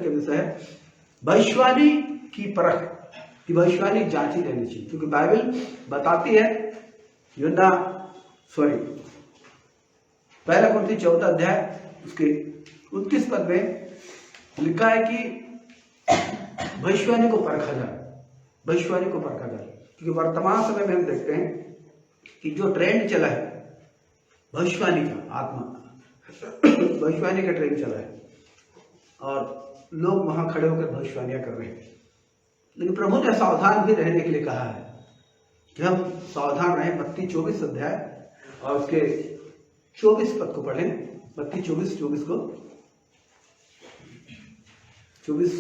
का विषय है भविष्यवाणी की परख, कि भविष्यवाणी जांची रहनी चाहिए, क्योंकि बाइबल बताती है पहला कुरिन्थी 14 अध्याय उसके 29 पद में लिखा है कि भविष्यवाणी को परखा जाए, भविष्यवाणी को परखा जाए। क्योंकि वर्तमान समय में हम देखते हैं कि जो ट्रेंड चला है भविष्यवाणी का, भविष्यवाणी का ट्रेंड चला है और लोग वहां खड़े होकर भविष्यवाणियां कर रहे हैं। लेकिन प्रभु ने सावधान भी रहने के लिए कहा है कि हम सावधान रहें। मत्ती 24 अध्याय और उसके 24 पद को पढ़ें। मत्ती 24 को 24।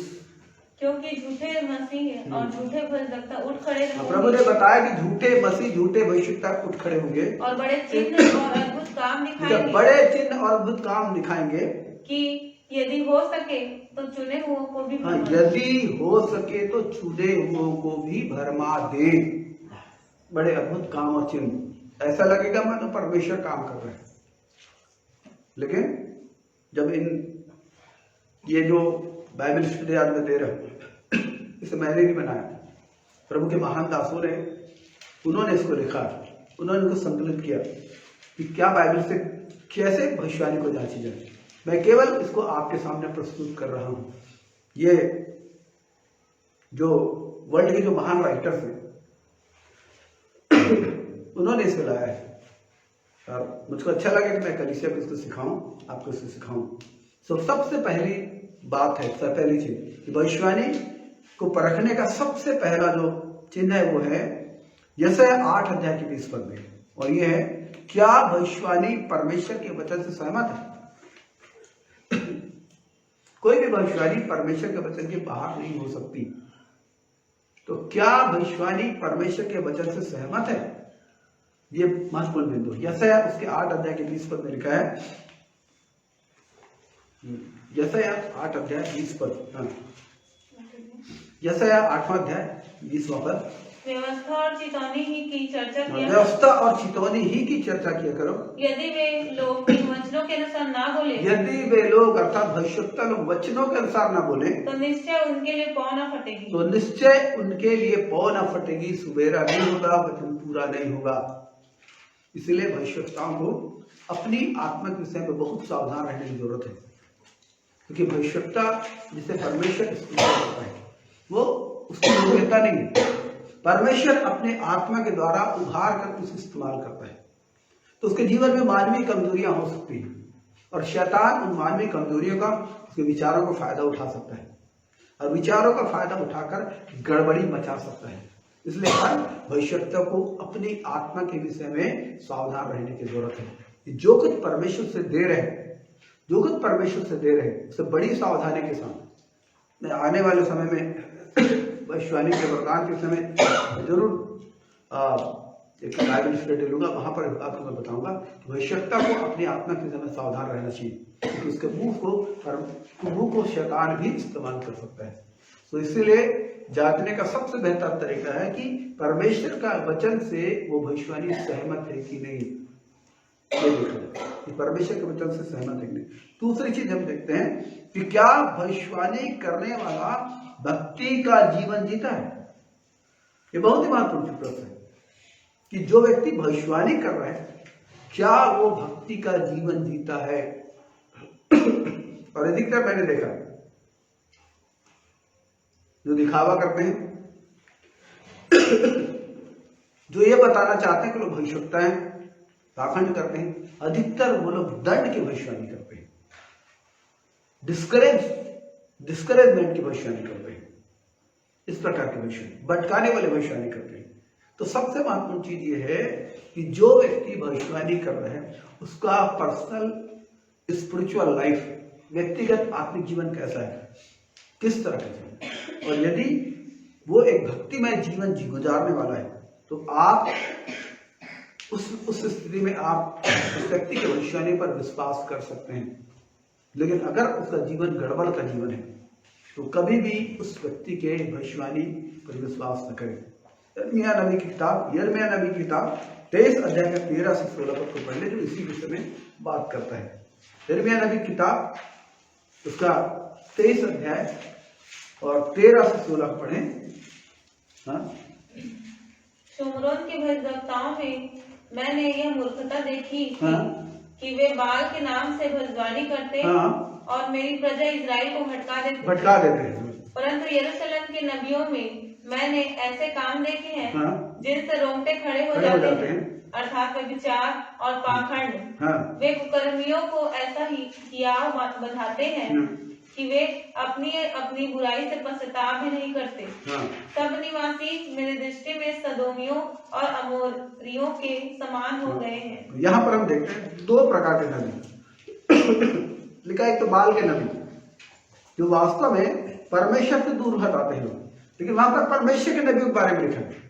क्योंकि झूठे मसीह और झूठे भविष्यवक्ता उठ खड़े होंगे। प्रभु ने बताया कि झूठे मसीह, झूठे भविष्यवक्ता उठ खड़े होंगे और बड़े चिन्ह और अद्भुत काम दिखाएंगे, बड़े चिन्ह और अद्भुत काम दिखाएंगे कि यदि हो सके तो चुने हुओं को भी यदि हो सके तो चुने हुओं को भी भरमा दे। बड़े अद्भुत काम और चिन्ह, ऐसा लगेगा मानो परमेश्वर काम कर रहे हैं। लेकिन जब ये जो बाइबल स्टडी आज में दे रहे हैं, इसे मैंने नहीं बनाया, प्रभु के महान दासों ने, उन्होंने इसको लिखा, उन्होंने इसको संकलित किया कि क्या बाइबल से कैसे भविष्यवाणी को जांची जाए। मैं केवल इसको आपके सामने प्रस्तुत कर रहा हूं। ये जो वर्ल्ड के जो महान राइटर्स हैं उन्होंने इसे लाया है और मुझको अच्छा लगा कि मैं कलीसिया को इसको सिखाऊं, आपको इसको सिखाऊं। सबसे पहली बात है, सबसे पहली चीज कि भविष्यवाणी को परखने का सबसे पहला जो चिन्ह है वो है यशायाह 8 अध्याय के 20 पद में, और ये है क्या भविष्यवाणी परमेश्वर के वचन से सहमत है। कोई भी भविष्यवाणी परमेश्वर के वचन के बाहर नहीं हो सकती। तो क्या भविष्यवाणी परमेश्वर के वचन से सहमत है, ये महत्वपूर्ण बिंदु है। यशायाह उसके 8 अध्याय के 20 पद में लिखा है, यशायाह 8 अध्याय 20 पद, यशायाह 8वां अध्याय 20वां पद। व्यवस्था और चितौनी ही की चर्चा किया, व्यवस्था और चितौनी ही की चर्चा किया करो। यदि वे लोग इन वचनों के अनुसार ना बोले, यदि वे लोग अर्थात भविष्यवक्ता लोग वचनों के अनुसार ना बोले, तो निश्चय उनके लिए पौ न फटेगी, तो निश्चय उनके लिए पौ न फटेगी, सुबेरा नहीं होगा, वचन पूरा नहीं होगा। इसलिए भविष्यवक्ताओं को अपनी आत्मिक विषय में बहुत सावधान रहने की जरूरत है, क्योंकि भविष्यवक्ता जिसे परमेश्वर इस्तेमाल करता है वो उसकी योग्यता नहीं है। परमेश्वर अपने आत्मा के द्वारा उभार कर उसे इस्तेमाल करता है। तो उसके जीवन में मानवीय कमजोरियां हो सकती हैं और शैतान उन मानवीय कमजोरियों का, उसके विचारों का फायदा उठा सकता है और विचारों का फायदा उठाकर गड़बड़ी मचा सकता है। इसलिए हर भविष्यवक्ता को अपनी आत्मा के विषय में सावधान रहने की जरूरत है। जो कुछ परमेश्वर से दे रहे, जो कुछ परमेश्वर से दे रहे उसे बड़ी सावधानी के साथ मैं आने वाले समय में भविष्यवाणी के वरदान के समय जरूर एक बाइबल स्टडी लूंगा, वहां पर आपको मैं बताऊंगा कि भविष्यवक्ता को अपनी आत्मा के समय सावधान रहना चाहिए, क्योंकि उसके मुंह को शैतान भी इस्तेमाल कर सकता है। तो इसीलिए जांचने का सबसे बेहतर तरीका है कि परमेश्वर का वचन से वो भविष्यवाणी सहमत है कि नहीं, ये देखना कि परमेश्वर के वचन से सहमत है कि नहीं। दूसरी चीज हम देखते हैं कि क्या भविष्यवाणी करने वाला भक्ति का जीवन जीता है। ये बहुत ही महत्वपूर्ण प्रश्न है कि जो व्यक्ति भविष्यवाणी कर रहा है क्या वो भक्ति का जीवन जीता है। और अधिकतर मैंने देखा जो दिखावा करते हैं, जो ये बताना चाहते हैं कि लोग भविष्यवक्ता हैं, पाखंड करते हैं, अधिकतर वो लोग दंड की भविष्यवाणी करते हैं, डिस्करेजमेंट की भविष्यवाणी करते हैं, इस प्रकार की भविष्यवाणी, भटकाने वाले भविष्यवाणी करते हैं। तो सबसे महत्वपूर्ण चीज ये है कि जो व्यक्ति भविष्यवाणी कर रहा है उसका पर्सनल स्पिरिचुअल लाइफ, व्यक्तिगत आत्मिक जीवन कैसा है, किस तरह का जीवन, और यदि वो एक भक्तिमय जीवन गुजारने वाला है तो आप उस स्थिति में आप उस व्यक्ति के भविष्यवाणी पर विश्वास कर सकते हैं। लेकिन अगर उसका जीवन गड़बड़ का जीवन है तो कभी भी उस व्यक्ति के भविष्यवाणी पर विश्वास न करें। यिर्मयाह नबी की किताब 23 अध्याय के 13 से 16 पद को पढ़ ले, जो इसी विषय में बात करता है। यिर्मयाह नबी की किताब उसका 23 अध्याय और 13 से 16 पढ़े। हाँ, शुमरोन के भविष्यवक्ताओं में मैंने यह मूर्खता देखी थी हाँ, कि वे बाल के नाम से भविष्यवाणी करते हाँ, और मेरी प्रजा इजराइल को भटका देते हैं। परंतु यरूशलेम के नबियों में मैंने ऐसे काम देखे हैं हाँ, जिनसे रोंगटे खड़े हो जाते हैं, अर्थात व्यभिचार और पाखंड। हाँ, वे कुकर्मियों को ऐसा ही किया बधाते हैं कि वे अपनी अपनी बुराई से पश्चाताप भी नहीं करते। हाँ, सब निवासी मेरी दृष्टि में सदोमियों और अमोरियों के समान हो गए हैं। यहाँ पर हम देखते हैं 2 प्रकार के नबी लिखा। एक तो बाल के नबी जो वास्तव में परमेश्वर से दूर हटाते हैं, लेकिन वहां पर परमेश्वर के नबी के बारे में लिखा है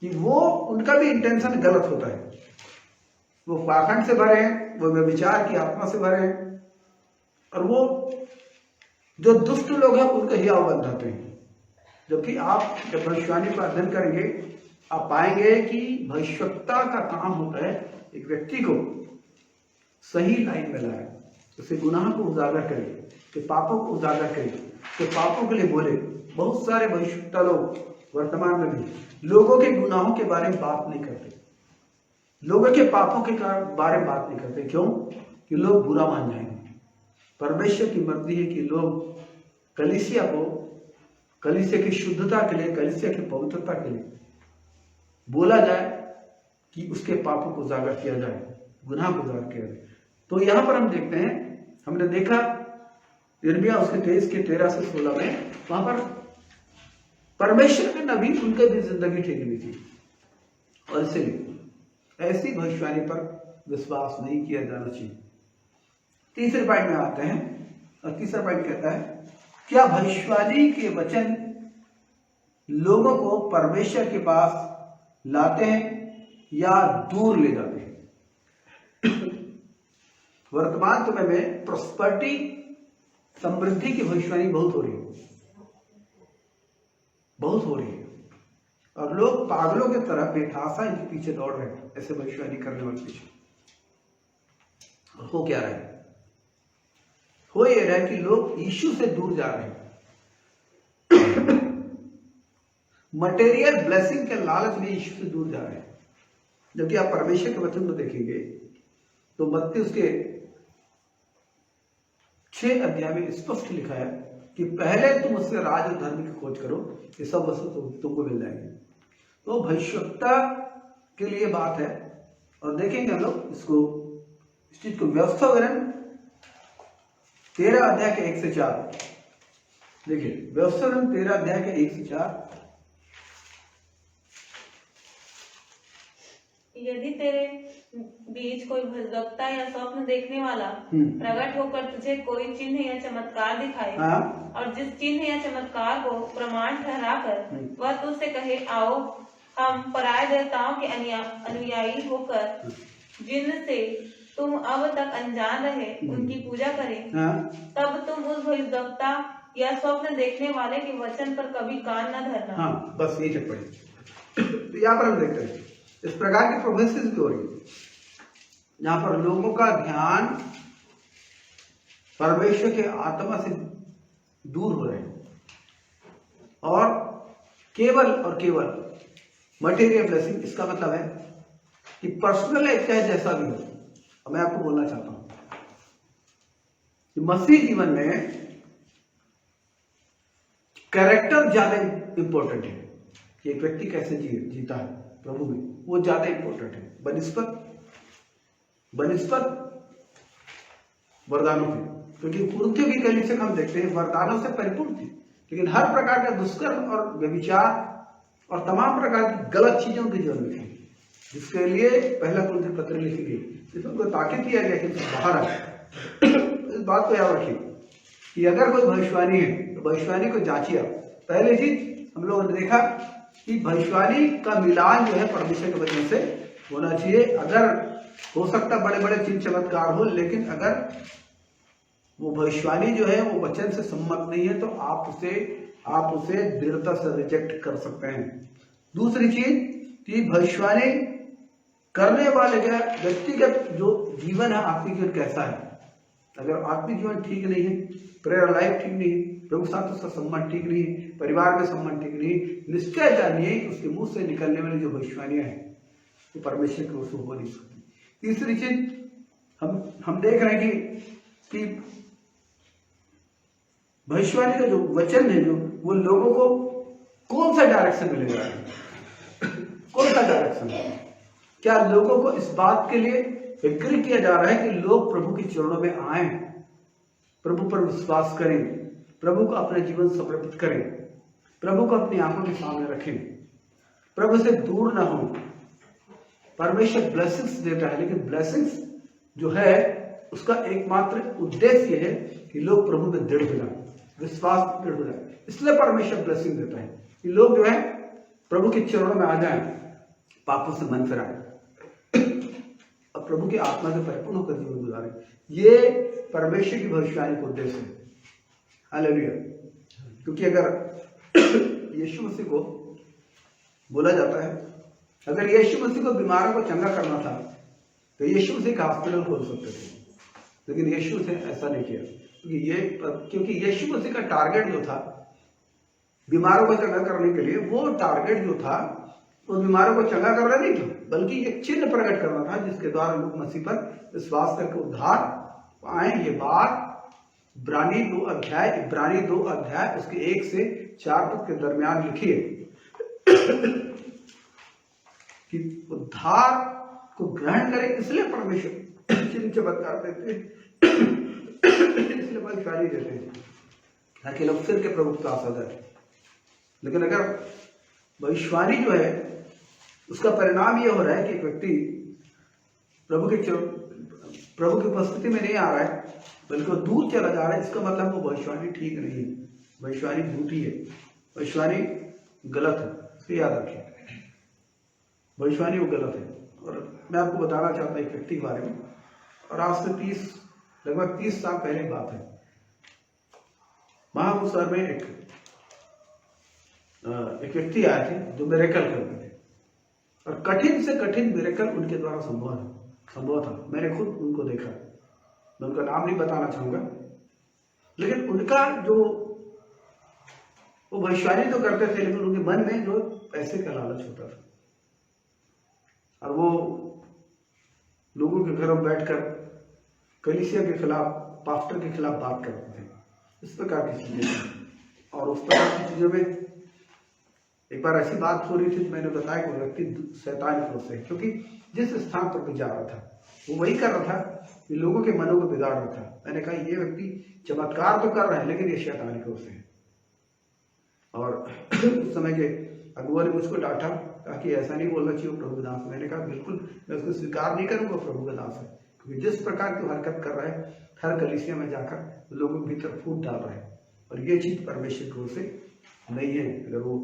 कि वो उनका भी इंटेंशन गलत होता है। वो पाखंड से भरे हैं, वो व्यभिचार की आत्मा से भरे हैं, और वो जो दुष्ट लोग हैं उनको हियाव बंधाते हैं। जबकि आप जब भविष्यवाणी का अध्ययन करेंगे, आप पाएंगे कि भविष्यवक्ता का काम होता है एक व्यक्ति को सही लाइन में लाए, उसे गुनाह को उजागर करे, के पापों को उजागर करे, के पापों के लिए बोले। बहुत सारे भविष्यवक्ता लोग वर्तमान में भी लोगों के गुनाहों के बारे में बात नहीं करते, लोगों के पापों के बारे में बात नहीं करते। क्यों? कि लोग बुरा मान जाएंगे। परमेश्वर की मर्जी है कि लोग कलीसिया को, कलीसिया की शुद्धता के लिए, कलीसिया की पवित्रता के लिए बोला जाए कि उसके पापों को उजागर किया जाए, गुनाह को उजागर किया जाए। तो यहाँ पर हम देखते हैं, हमने देखा यिर्मयाह उसके 23 के 13 से 16 में, वहां पर परमेश्वर के नबी उनके भी जिंदगी ठीक हुई थी, और इसलिए ऐसी भविष्यवाणी पर विश्वास नहीं किया जाना चाहिए। तीसरे पॉइंट में आते हैं, और तीसरा पॉइंट कहता है, क्या भविष्यवाणी के वचन लोगों को परमेश्वर के पास लाते हैं या दूर ले जाते हैं? वर्तमान समय में प्रॉस्पेरिटी, समृद्धि की भविष्यवाणी बहुत हो रही है, बहुत हो रही है, और लोग पागलों की तरह बेठासा इनके पीछे दौड़ रहे हैं, ऐसे भविष्यवाणी करने वाले पीछे। हो क्या रहा है? हो ये रहा है कि लोग यीशु से दूर जा रहे हैं। मटेरियल ब्लेसिंग के लालच में यीशु से दूर जा रहे हैं। जबकि आप परमेश्वर के वचन को देखेंगे तो मत्ती उसके 6 अध्याय में स्पष्ट लिखा है कि पहले तुम उसके राज और धर्म की खोज करो, ये सब वस्तु तुमको मिल जाएगी। तो भविष्यवक्ता के लिए बात है, और देखेंगे हम लोग इसको, इस चीज को व्यवस्था वगैरह 13 अध्याय के 1 से 4 देखिए। व्यवस्था 13 अध्याय के 1 से 4। यदि तेरे बीच कोई भविष्यवक्ता या स्वप्न देखने वाला प्रकट होकर तुझे कोई चिन्ह या चमत्कार दिखाए, और जिस चिन्ह या चमत्कार को प्रमाण ठहराकर वह तुझसे कहे, आओ हम पराये देवताओं के अनुयायी होकर जिनसे तुम अब तक अनजान रहे उनकी पूजा करें, तब तुम उस भविष्यवक्ता या स्वप्न देखने वाले के वचन पर कभी कान न धरना। हाँ, बस ये चट पड़ी। तो यहाँ पर हम देखते हैं इस प्रकार की प्रोफेसिस भी हो रही है, जहां पर लोगों का ध्यान परमेश्वर के आत्मा से दूर हो रहे हैं, और केवल मटेरियल ब्लेसिंग। इसका मतलब है कि पर्सनल लाइफ चाहे जैसा भी हो, और मैं आपको बोलना चाहता हूं कि मसीह जीवन में कैरेक्टर ज्यादा इंपॉर्टेंट है कि एक व्यक्ति कैसे जीता है प्रभु में, वो ज्यादा इंपॉर्टेंट है बनिस्पत वरदानों के। क्योंकि कुरिन्थियों की कलीसिया से हम देखते हैं वरदानों से परिपूर्ण थी, लेकिन हर प्रकार का दुष्कर्म और व्यभिचार और तमाम प्रकार की गलत चीजों के जीवन में थी, जिसके लिए पहला कुरिन्थियों पत्र लिखी गई, जिसमें उनको ताकीद किया गया कि बाहर आए। इस बात को याद रखिए कि अगर कोई भविष्यवाणी है तो भविष्यवाणी को जांचिए। पहले चीज हम लोगों ने देखा कि भविष्यवाणी का मिलान जो है परमेश्वर के वचन से होना चाहिए। अगर हो सकता बड़े बड़े चिन्ह चमत्कार हो, लेकिन अगर वो भविष्यवाणी जो है वो वचन से सम्मत नहीं है तो आप उसे दृढ़ता से रिजेक्ट कर सकते हैं। दूसरी चीज कि भविष्यवाणी करने वाले का व्यक्तिगत जो जीवन है, आत्मिक जीवन कैसा है। अगर आत्मिक जीवन ठीक नहीं है, प्रेयर लाइफ ठीक नहीं है, प्रभु के साथ उसका संबंध ठीक नहीं है, परिवार में संबंध ठीक नहीं है, निश्चय जानिए कि उसके मुंह से निकलने वाली जो भविष्यवाणियां हैं वो परमेश्वर की ओर से हो नहीं सकती। तीसरी चीज हम देख रहे हैं कि भविष्यवाणी का जो वचन है, जो वो लोगों को कौन सा डायरेक्शन मिलेगा, कौन सा डायरेक्शन है? क्या लोगों को इस बात के लिए एग्री किया जा रहा है कि लोग प्रभु के चरणों में आए, प्रभु पर विश्वास करें, प्रभु को अपना जीवन समर्पित करें, प्रभु को अपनी आंखों के सामने रखें, प्रभु से दूर ना हो। परमेश्वर ब्लेसिंग्स देता है, लेकिन ब्लेसिंग्स जो है उसका एकमात्र उद्देश्य है कि लोग प्रभु में दृढ़ हो जाए, विश्वास में दृढ़ हो जाए। इसलिए परमेश्वर ब्लेसिंग देता है कि लोग जो है प्रभु के चरणों में आ जाएं, पापों से मन फिराएं और प्रभु की आत्मा से परिपूर्ण होकर जीवन गुजारें। ये परमेश्वर की भविष्यवाणी का उद्देश्य है। हालेलुया। क्योंकि अगर यीशु मसीह को बोला जाता है, अगर यीशु मसीह को बीमारों को चंगा करना था तो यीशु मसीह का हॉस्पिटल खोल सकते थे, लेकिन यीशु मसीह ने ऐसा नहीं किया। क्योंकि यीशु मसीह का टारगेट जो था बीमारों को चंगा करने के लिए, वो टारगेट जो था वो बीमारों को चंगा करना नहीं था, बल्कि एक चिन्ह प्रकट करना था जिसके द्वारा लोग मसीह पर विश्वास करके उद्धार पाए। ये बात इब्रानी 2 अध्याय उसके 1 से 4 पद के दरमियान लिखी है कि उद्धार को ग्रहण करें, इसलिए परमेश्वर चिन्ह चमत्कार देते हैं, इसलिए भविष्यवाणी देते हैं ताकि लोग फिर के प्रभु का आशा जाए। लेकिन अगर भविष्यवाणी जो है उसका परिणाम यह हो रहा है कि एक व्यक्ति प्रभु की उपस्थिति में नहीं आ रहा है, बल्कि वो दूर चला जा रहा है, इसका मतलब वो भविष्यवाणी ठीक नहीं है, भविष्यवाणी झूठी है, भविष्यवाणी गलत है। इसको याद रखिए, भविष्यवाणी वो गलत है। और मैं आपको बताना चाहता हूँ एक व्यक्ति के बारे में, और आज से लगभग 30 साल पहले की बात है। महामुसर में एक व्यक्ति आए थे जो मिरेकल करते थे, और कठिन से कठिन मिरेकल उनके द्वारा संभव था। मैंने खुद उनको देखा, मैं उनका नाम नहीं बताना चाहूंगा, लेकिन उनका जो वो भविष्यवाणी तो करते थे, लेकिन उनके मन में जो पैसे का लालच होता था, और वो लोगों के घर में बैठकर कलीसिया के खिलाफ, पास्टर के खिलाफ बात करते थे, इस प्रकार की चीजें। और उस प्रकार की चीजों में एक बार ऐसी बात हो रही थी तो मैंने बताया कि वो व्यक्ति शैतान की ओर से, क्योंकि जिस स्थान पर जा रहा था वो वही कर रहा था कि लोगों के मनों को बिगाड़ रहा था। मैंने कहा ये व्यक्ति चमत्कार तो कर रहा है, लेकिन ये शैतान की ओर से है। और उस समय के अगुआ ने मुझको डांटा, कहा कि ऐसा नहीं बोलना चाहिए प्रभु के दास। मैंने कहा बिल्कुल मैं उसको स्वीकार नहीं करूंगा प्रभु का दास है, क्योंकि जिस प्रकार की हरकत कर रहा है, हर कलीसिया में जाकर लोगों के भीतर फूट डाल रहा है, और ये चीज परमेश्वर की ओर से नहीं है। अगर वो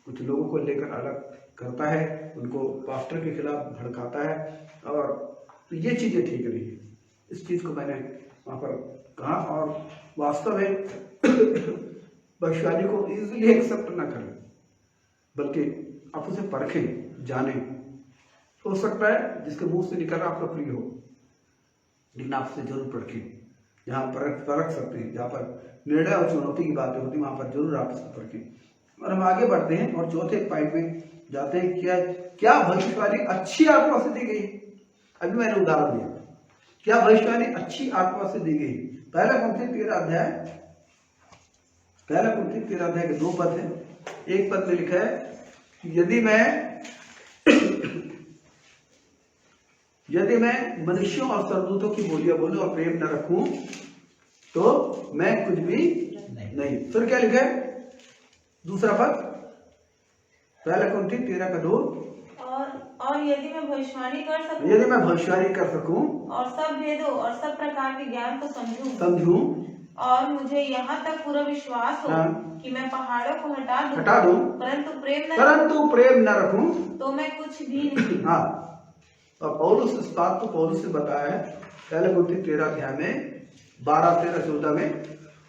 कुछ लोगों को लेकर अलग करता है, उनको पास्टर के खिलाफ भड़काता है, और तो ये चीजें ठीक नहीं है। इस चीज को मैंने वहां पर कहा, और वास्तव में भविष्यवाणी को इजीली एक्सेप्ट ना करें, बल्कि आप उसे परखें, जाने। हो सकता है जिसके मुंह से निकल आपका प्रिय हो, लेकिन आप उसे जरूर परखें। जहाँ परख सकते हैं, जहाँ पर निर्णय और चुनौती की बातें होती है, वहां पर जरूर आप उसको परखें। और हम आगे बढ़ते हैं और चौथे पॉइंट में जाते हैं। क्या भविष्यवाणी अच्छी आत्मा से दी गई? अभी मैंने उदाहरण दिया, क्या भविष्यवाणी अच्छी आत्मा से दी गई? पहला कुरिन्थियों 13 अध्याय के 2 पद है। एक पद में लिखा है कि यदि मैं मनुष्यों और स्वर्गदूतों की बोलियां बोलूं और प्रेम न रखूं तो मैं कुछ भी नहीं। फिर क्या लिखा है दूसरा पद, पहला कुरिन्थियों 13:2, और यदि मैं भविष्यवाणी कर सकूं और सब भेदों और सब प्रकार के ज्ञान को समझूं और मुझे यहाँ तक पूरा विश्वास हो कि मैं पहाड़ों को हटा दूं, परंतु प्रेम न रखूं तो मैं कुछ भी नहीं। हाँ, और पौलुस इस बात को पौलुस से बताया है पहले कुरिन्थियों 13 अध्याय में 12, 13, 14 में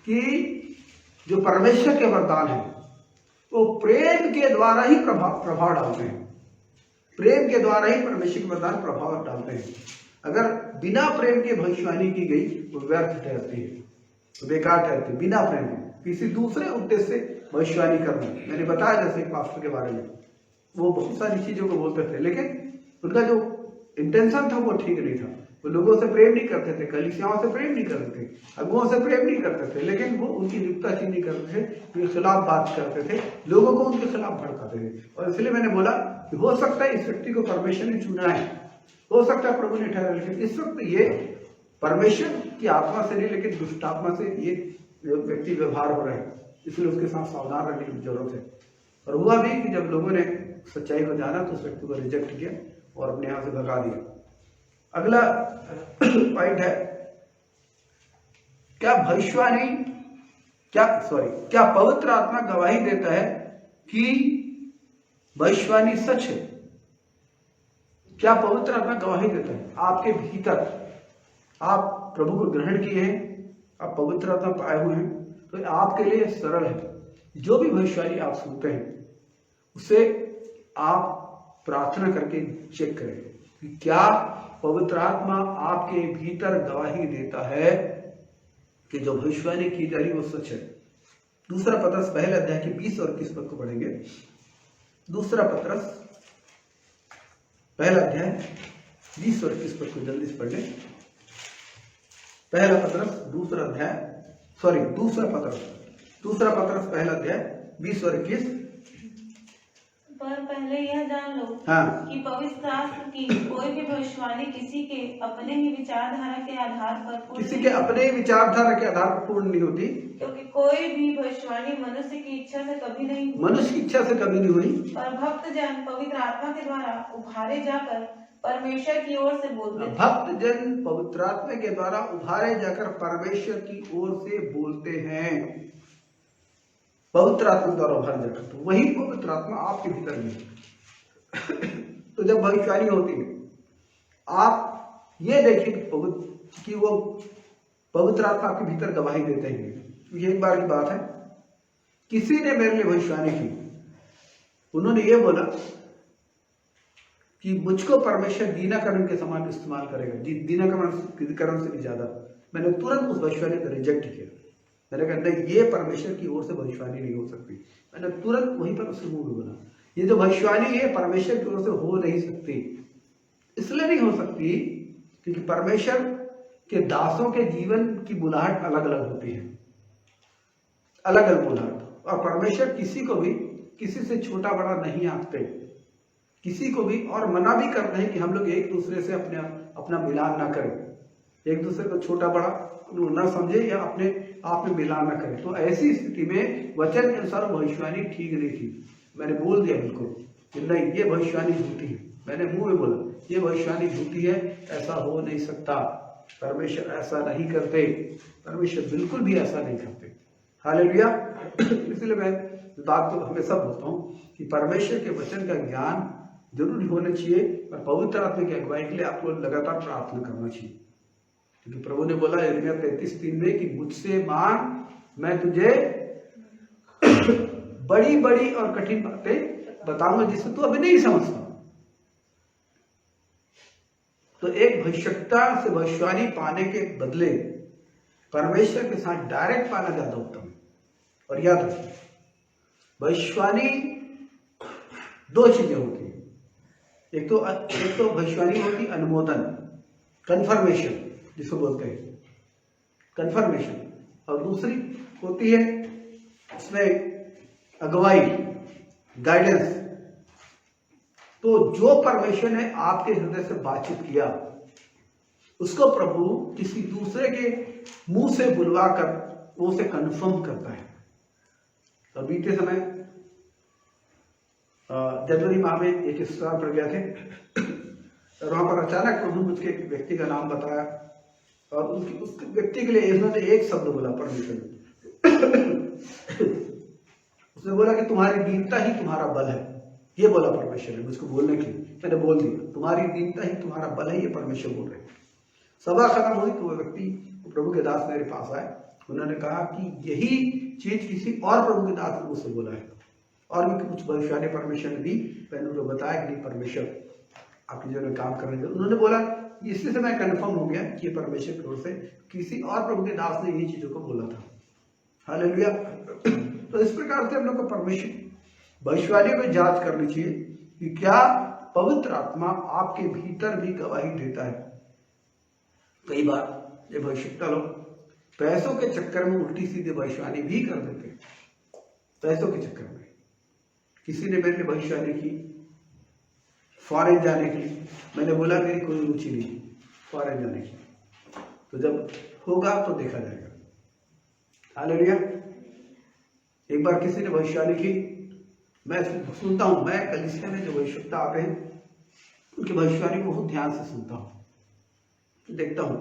कि जो परमेश्वर के वरदान है वो प्रेम के द्वारा ही प्रभाव डालते हैं। प्रेम के द्वारा ही परमेश्वर के वरदान प्रभाव डालते हैं। अगर बिना प्रेम के भविष्यवाणी की गई वो व्यर्थ ठहरती है, बेकार ठहरती है। बिना प्रेम के किसी दूसरे उद्देश्य से भविष्यवाणी करना, मैंने बताया जैसे एक पास्टर के बारे में, वो बहुत सारी चीजों को बोलते थे लेकिन उनका जो इंटेंशन था वो ठीक नहीं था। वो लोगों से प्रेम नहीं करते थे, कलीसियाओं से प्रेम नहीं करते थे, अगुओं से प्रेम नहीं करते थे, लेकिन वो उनकी नुक्ताचीनी नहीं करते थे, उनके खिलाफ बात करते थे, लोगों को उनके खिलाफ भड़काते थे। और इसलिए मैंने बोला कि हो सकता है इस व्यक्ति को परमेश्वर ने चुना है, हो सकता है प्रभु ने ठहरा, लेकिन इस वक्त ये परमेश्वर की आत्मा से नहीं लेकिन दुष्ट आत्मा से ये व्यक्ति व्यवहार हो रहा है, इसलिए उसके साथ सावधान रहने की जरूरत है। और हुआ भी कि जब लोगों ने सच्चाई को जाना तो उस व्यक्ति को रिजेक्ट किया और अपने यहां से भगा दिया। अगला पॉइंट है, क्या पवित्र आत्मा गवाही देता है कि भविष्यवाणी सच है? क्या पवित्र आत्मा गवाही देता है आपके भीतर? आप प्रभु को ग्रहण किए हैं, आप पवित्र आत्मा पाए हुए हैं, तो आपके लिए सरल है। जो भी भविष्यवाणी आप सुनते हैं उसे आप प्रार्थना करके चेक करें कि क्या पवित्र आत्मा आपके भीतर गवाही देता है कि जो भविष्यवाणी की जा रही वो सच है। दूसरा पत्रस पहले अध्याय के 20 और 21 पद को पढ़ेंगे। दूसरा पत्रस पहला अध्याय 20 और 21 पद को जल्दी से पढ़ लें। पहला पत्रस दूसरा पत्रस पहला अध्याय 20 और 21। पर पहले यह जान लो कि पवित्र शास्त्र की कोई भी भविष्यवाणी किसी के अपने ही विचारधारा के आधार पर पूर्ण नहीं होती, क्योंकि कोई भी भविष्यवाणी मनुष्य की इच्छा से कभी नहीं हुई, पर भक्त जन पवित्र आत्मा के द्वारा उभारे जाकर परमेश्वर की ओर से बोलते हैं। भक्त जन पवित्र आत्मा के द्वारा उभारे जाकर परमेश्वर की ओर से बोलते हैं। पवित्र आत्मा द्वारा उभारे जाकर, तो वही पवित्र आत्मा आपके भीतर में है। तो जब भविष्यवाणी होती है, आप ये देखिए कि वो पवित्र आत्मा आपके भीतर गवाही देते हैं। ये एक बार की बात है, किसी ने मेरे लिए भविष्यवाणी की, उन्होंने ये बोला कि मुझको परमेश्वर दीनाकरण के समान इस्तेमाल करेगा, दीनाकरण से भी ज्यादा। मैंने तुरंत उस भविष्यवाणी को रिजेक्ट किया। मैंने कहा नहीं, ये परमेश्वर की ओर से भविष्यवाणी नहीं हो सकती। मैंने तुरंत वहीं पर उससे मुंह बोला, ये जो भविष्यवाणी है परमेश्वर की ओर से हो नहीं सकती। इसलिए नहीं हो सकती क्योंकि परमेश्वर के दासों के जीवन की बुलाहट अलग अलग होती है, अलग अलग बुलाहट। और परमेश्वर किसी को भी किसी से छोटा बड़ा नहीं आंकते, किसी को भी, और मना भी करते हैं कि हम लोग एक दूसरे से अपना मिलान ना करें, एक दूसरे को छोटा बड़ा ना समझे या अपने आप में मिलान ना करें। तो ऐसी स्थिति में वचन के अनुसार भविष्यवाणी ठीक नहीं थी। मैंने बोल दिया बिल्कुल कि नहीं, ये भविष्यवाणी झूठी है। मैंने मुंह में बोला ये भविष्यवाणी झूठी है, ऐसा हो नहीं सकता, परमेश्वर ऐसा नहीं करते, परमेश्वर बिल्कुल भी ऐसा नहीं करते। हालेलुया। इसलिए मैं बात तो हमेशा बोलता हूँ कि परमेश्वर के वचन का ज्ञान जरूर होना चाहिए, और पवित्र आत्मा की अगुवाई के लिए आपको लगातार प्रार्थना करना चाहिए। क्योंकि प्रभु ने बोला यिर्मयाह 33:3 में कि मुझसे मांग, मैं तुझे बड़ी बड़ी और कठिन बातें बताऊंगा जिसे तू अभी नहीं समझता। तो एक भविष्यता से भविष्यवाणी पाने के बदले परमेश्वर के साथ डायरेक्ट पाना ज्यादा उत्तम है। और याद रखिए, भविष्यवाणी दो चीजें होती है। एक तो भविष्यवाणी होती अनुमोदन, कंफर्मेशन जिसको बोलते हैं, कंफर्मेशन, और दूसरी होती है उसमें अगुवाई, गाइडेंस। तो जो परमेश्वर ने आपके हृदय से बातचीत किया उसको प्रभु किसी दूसरे के मुंह से बुलवा कर वो उसे कंफर्म करता है। तो बीते समय जनवरी माह में एक स्थान पर गए थे और वहां पर अचानक प्रभु मुझके एक व्यक्ति का नाम बताया और उस व्यक्ति के लिए इन्होंने एक शब्द बोला परमेश्वर ने। उसने बोला कि तुम्हारी दीनता ही तुम्हारा बल है। ये बोला परमेश्वर ने मुझको बोलने के लिए। मैंने बोल दिया तुम्हारी दीनता ही तुम्हारा बल है, ये परमेश्वर बोल रहे हैं। सभा खत्म हुई तो वो व्यक्ति, प्रभु के दास मेरे पास आए। उन्होंने कहा कि यही चीज किसी और प्रभु के दास ने मुझसे बोला है, और भी कुछ भविष्यवाणी परमेश्वर ने दी। मैंने उनको बताया कि परमेश्वर आपके जीवन में काम करने के। उन्होंने बोला, इससे मैं कंफर्म हो गया कि ये परमेश्वर की ओर से किसी और प्रभु के दास ने इन्हीं चीजों को बोला था। हालेलुया। तो इस प्रकार से हम लोग को परमेश्वर भविष्यवाणी को जांच करनी चाहिए कि क्या पवित्र आत्मा आपके भीतर भी गवाही देता है। कई बार ये भविष्यवक्ता लोग पैसों के चक्कर में उल्टी सीधी भविष्यवाणी भी कर देते हैं। पैसों के चक्कर में किसी ने मेरे लिए भविष्यवाणी की फॉरेन जाने की, मैंने बोला मेरी कोई रुचि नहीं फॉरेन जाने की, तो जब होगा तो देखा जाएगा। हालेलुया। एक बार किसी ने भविष्यवाणी की, मैं सुनता हूं, मैं कलीसिया में जो भविष्यवक्ता आते हैं उनकी भविष्यवाणी बहुत ध्यान से सुनता हूं, देखता हूं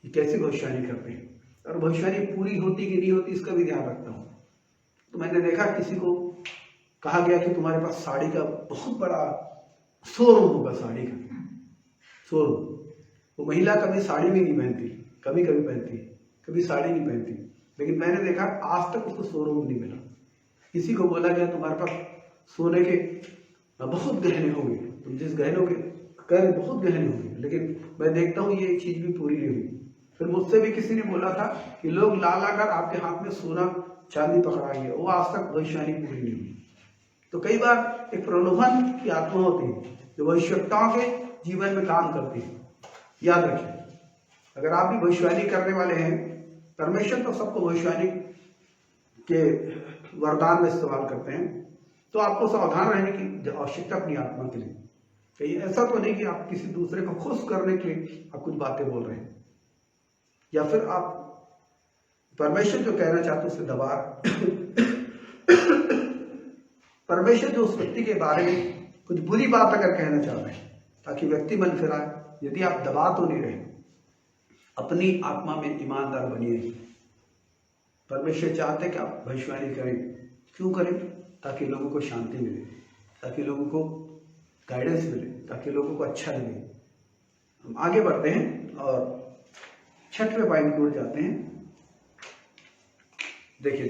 कि कैसे भविष्यवाणी करते हैं और भविष्यवाणी पूरी होती कि नहीं होती इसका भी ध्यान रखता हूं। तो मैंने देखा किसी को कहा गया कि तुम्हारे पास साड़ी का बहुत बड़ा शोरूम होगा, साड़ी का शोरूम। वो महिला कभी साड़ी भी नहीं पहनती, कभी कभी पहनती, कभी साड़ी नहीं पहनती, लेकिन मैंने देखा आज तक उसको शोरूम नहीं मिला। किसी को बोला गया तुम्हारे पास सोने के बहुत गहने होंगे, तुम जिस गहनों के कर बहुत गहने होंगे, लेकिन मैं देखता हूँ ये चीज भी पूरी नहीं हुई। फिर मुझसे भी किसी ने बोला था कि लोग ला ला कर आपके हाथ में सोना चांदी पकड़ाएंगे, वो आज तक भविष्यवाणी पूरी नहीं हुई। तो कई बार एक प्रलोभन की आत्मा होती है जो भविष्यवक्ताओं के जीवन में काम करती है। याद रखिए, अगर आप भी भविष्यवाणी करने वाले हैं, परमेश्वर तो सबको भविष्यवाणी के वरदान में इस्तेमाल करते हैं, तो आपको सावधान रहने की आवश्यकता अपनी आत्मा के लिए। कहीं ऐसा तो नहीं कि आप किसी दूसरे को खुश करने के लिए आप कुछ बातें बोल रहे हैं, या फिर आप परमेश्वर जो कहना चाहते हैं उसे दबा परमेश्वर जो उस व्यक्ति के बारे में कुछ बुरी बात अगर कहना चाह रहे हैं ताकि व्यक्ति मन फिराए, यदि आप दबा तो नहीं रहे, अपनी आत्मा में ईमानदार बनिए। परमेश्वर चाहते कि आप भविष्यवाणी करें। क्यों करें? ताकि लोगों को शांति मिले, ताकि लोगों को गाइडेंस मिले, ताकि लोगों को अच्छा लगे। हम आगे बढ़ते हैं और 6वें पॉइंट की ओर जाते हैं। देखिए,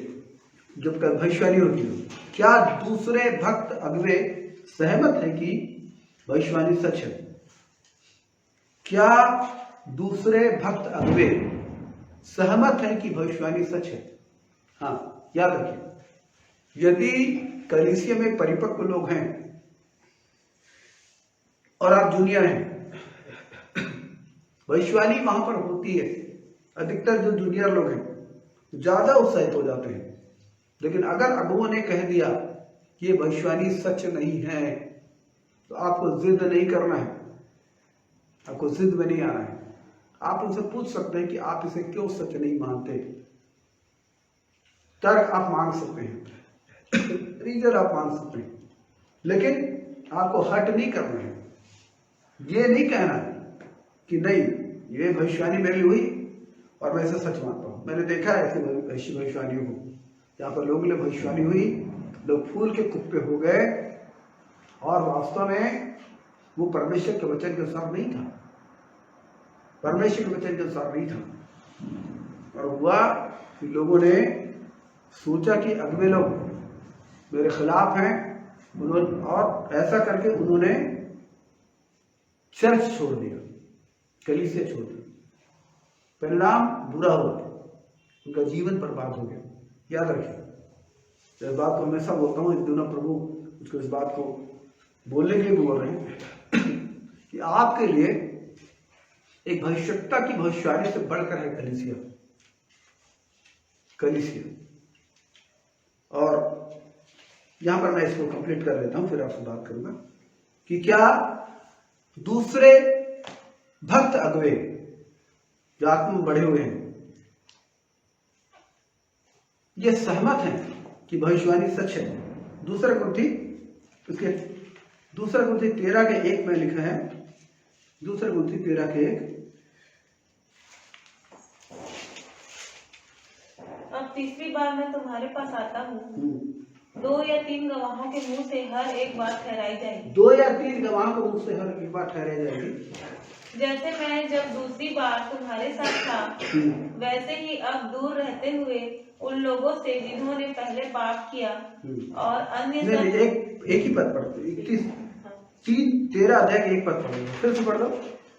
जब भविष्यवाणी होती है, क्या दूसरे भक्त अगुवे सहमत है कि भविष्यवाणी सच है? क्या दूसरे भक्त अगुवे सहमत है कि भविष्यवाणी सच है? हाँ, याद रखिए, यदि कलीसिया में परिपक्व लोग हैं और आप जूनियर हैं, भविष्यवाणी वहां पर होती है। अधिकतर जो जूनियर लोग हैं ज्यादा उत्साहित हो जाते हैं, लेकिन अगर अगुओं ने कह दिया कि ये भविष्यवाणी सच नहीं है, तो आपको जिद नहीं करना है, आपको जिद में नहीं आना है। आप उनसे पूछ सकते हैं कि आप इसे क्यों सच नहीं मानते, तर्क आप मांग सकते हैं, रीजन आप मांग सकते हैं, लेकिन आपको हट नहीं करना है। ये नहीं कहना कि नहीं ये भविष्यवाणी मेरी हुई और मैं इसे सच मानता हूं। मैंने देखा है ऐसी भविष्यवाणियों को जहां पर लोगों ने भविष्यवाणी हुई, लोग फूल के कुत्ते हो गए और वास्तव में वो परमेश्वर के वचन के अनुसार नहीं था, परमेश्वर के वचन के अनुसार नहीं था। और हुआ कि लोगों ने सोचा कि अगले लोग मेरे खिलाफ हैं, उन्होंने और ऐसा करके उन्होंने चर्च छोड़ दिया, कलीसिया छोड़ दिया। परिणाम बुरा हुआ, उनका जीवन बर्बाद हो गया। याद रखिए, इस बात को हमेशा बोलता हूँ, इस दिनों प्रभु उसको इस बात को बोलने के लिए बोल रहे हैं कि आपके लिए एक भविष्यवक्ता की भविष्यवाणी से बढ़कर है कलीसिया, कलीसिया। और यहां पर मैं इसको कंप्लीट कर लेता हूं, फिर आपसे बात करूंगा कि क्या दूसरे भक्त अगुवे जो आत्मा में बढ़े हुए हैं ये सहमत हैं कि भविष्यवाणी सच है। दूसरा कुंथी 13:1 में लिखा है, दूसरा कुंथी 13:1। अब तीसरी बार मैं तुम्हारे पास आता हूँ, 2 या 3 गवाहों के मुंह से हर एक बात ठहराई जाएगी। 2 या 3 गवाहों के मुंह से हर एक बात ठहराई जाएगी। जैसे मैं जब दूसरी बार तुम्हारे साथ था, वैसे ही अब दूर रहते हुए उन लोगों से जिन्होंने पहले पाप किया और अन्य एक ही पद पर 31 13 अध्याय के 1 पद पढ़ो, फिर से पढ़ दो।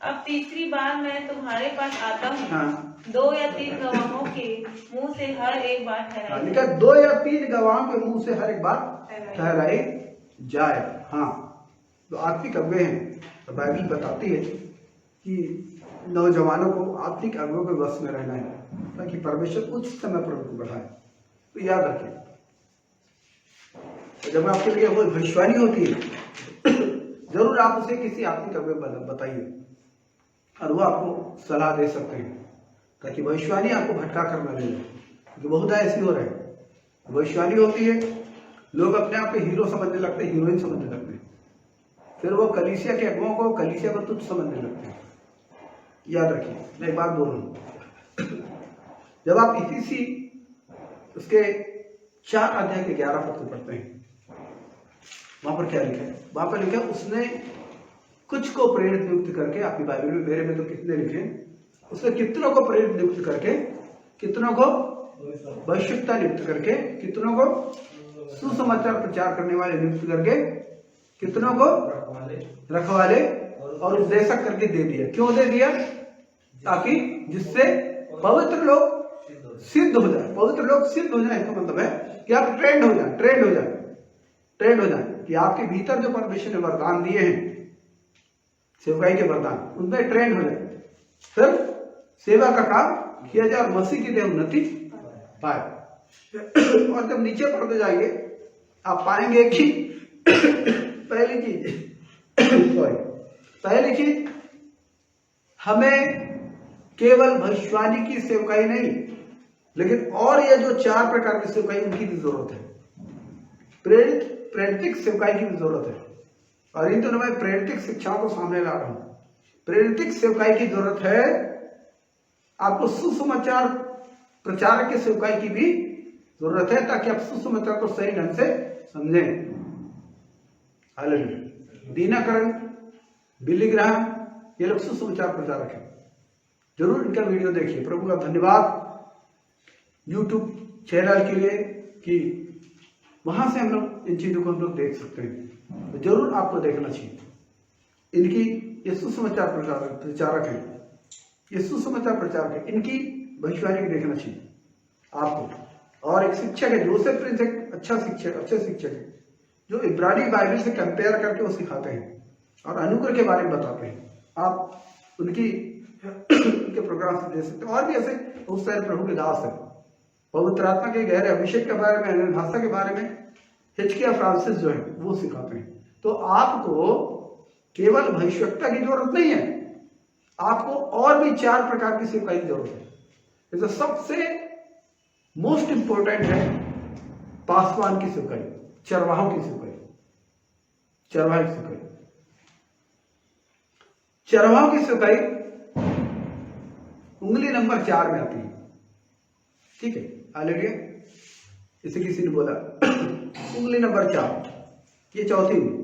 अब तीसरी बार मैं तुम्हारे पास आता हूँ। हाँ। 2 या 3 गवाहों के मुंह से हर एक बात ठहराई। लिखा 2 या 3 गवाहों के मुंह से हर एक बात ठहराई जाए। हाँ, तो आत्मिक अगुवे हैं, तो बाइबल बताती है कि नौजवानों को आत्मिक अगुवों के वश में रहना है ताकि परमेश्वर उच्च समय पर उनको बढ़ाए। तो याद रखिए, तो जब आपके लिए कोई भविष्यवाणी होती है जरूर आप उसे किसी आत्मिक अगुवे बताइए और वो आपको सलाह दे सकते हैं ताकि भविष्यवाणी आपको भटका कर न ले, क्योंकि बहुत ऐसी हो रहे हैं। भविष्यवाणी होती है, लोग अपने आप को हीरो समझने लगते हैं, हीरोइन समझने लगते हैं, फिर वो कलीसिया के अगुओं को, कलीसिया को तुच्छ समझने लगते हैं। याद रखिए, मैं एक बात बोल रहा हूँ, जब आप इफिसी उसके 4 अध्याय के 11 पद को पढ़ते हैं, वहां पर क्या लिखा है? वहां पर लिखा है उसने कुछ को प्रेरित नियुक्त करके, आपकी बाइबल में, मेरे में तो कितने लिखे, उसने कितनों को प्रेरित नियुक्त करके, कितनों को भविष्यवक्ता नियुक्त करके, कितनों को सुसमाचार प्रचार करने वाले नियुक्त करके, कितनों को रखवाले और उपदेशक करके दे दिया। क्यों दे दिया? ताकि जिससे पवित्र लोग सिद्ध हो जाए। पवित्र लोग सिद्ध हो जाए, इसका मतलब है कि आप ट्रेंड हो जाए, ट्रेंड हो जाए कि आपके भीतर जो परमेश्वर ने वरदान दिए हैं, सेवकाई के वरदान, उनमें ट्रेंड हो जाए, फिर सेवा का काम किया जाए और मसीह की देह उन्नति पाए। और जब नीचे पढ़ते जाएंगे आप पाएंगे कि पहली चीज हमें केवल भविष्यवाणी की सेवकाई नहीं, लेकिन और ये जो 4 प्रकार की सेवकाई, उनकी भी जरूरत है। प्रेरितिक सेवकाई की भी जरूरत है, और इन दोनों में प्रेरितिक शिक्षाओं को सामने ला रहा हूं। प्रेरितिक सेवकाई की जरूरत है, आपको सुसमाचार प्रचारक की सेवकाई की भी जरूरत है, ताकि आप सुसमाचार को सही ढंग से समझें। हालेलुया। दीना करन, बिली ग्राहम, ये लोग सुसमाचार प्रचारक हैं, जरूर इनका वीडियो देखिए। प्रभु का धन्यवाद यूट्यूब चैनल के लिए कि वहां से हम लोग इन चीजों को हम लोग देख सकते हैं, तो जरूर आपको देखना चाहिए। इनकी ये सुसमाचार प्रचारक है, ये सुसमाचार प्रचारक है, इनकी भविष्यवाणी देखना चाहिए आपको। और एक शिक्षक है, जोसेफ प्रिंस, एक अच्छे शिक्षक है, जो इब्रानी बाइबल से कंपेयर करके वो सिखाते हैं और अनुग्रह के बारे में बताते हैं। आप उनके प्रोग्राम से दे सकते हैं। और भी ऐसे बहुत सारे प्रभु के दास हैं, पवित्र आत्मा के गहरे अभिषेक के बारे में, अन्य भाषा के बारे में हिचकिया फ्रांसिस जो है वो सिखाते हैं। तो आपको केवल भविष्यवक्ता की जरूरत नहीं है, आपको और भी 4 प्रकार की सेवकाई की जरूरत है। तो सबसे मोस्ट इंपोर्टेंट है पासवान की सेवकाई, चरवाहों की सेवकाई। चरवाहों की सेवकाई उंगली नंबर 4 में आती है, ठीक है। हालेलुया। इसे किसी ने बोला उंगली नंबर 4, ये चौथी उंगली,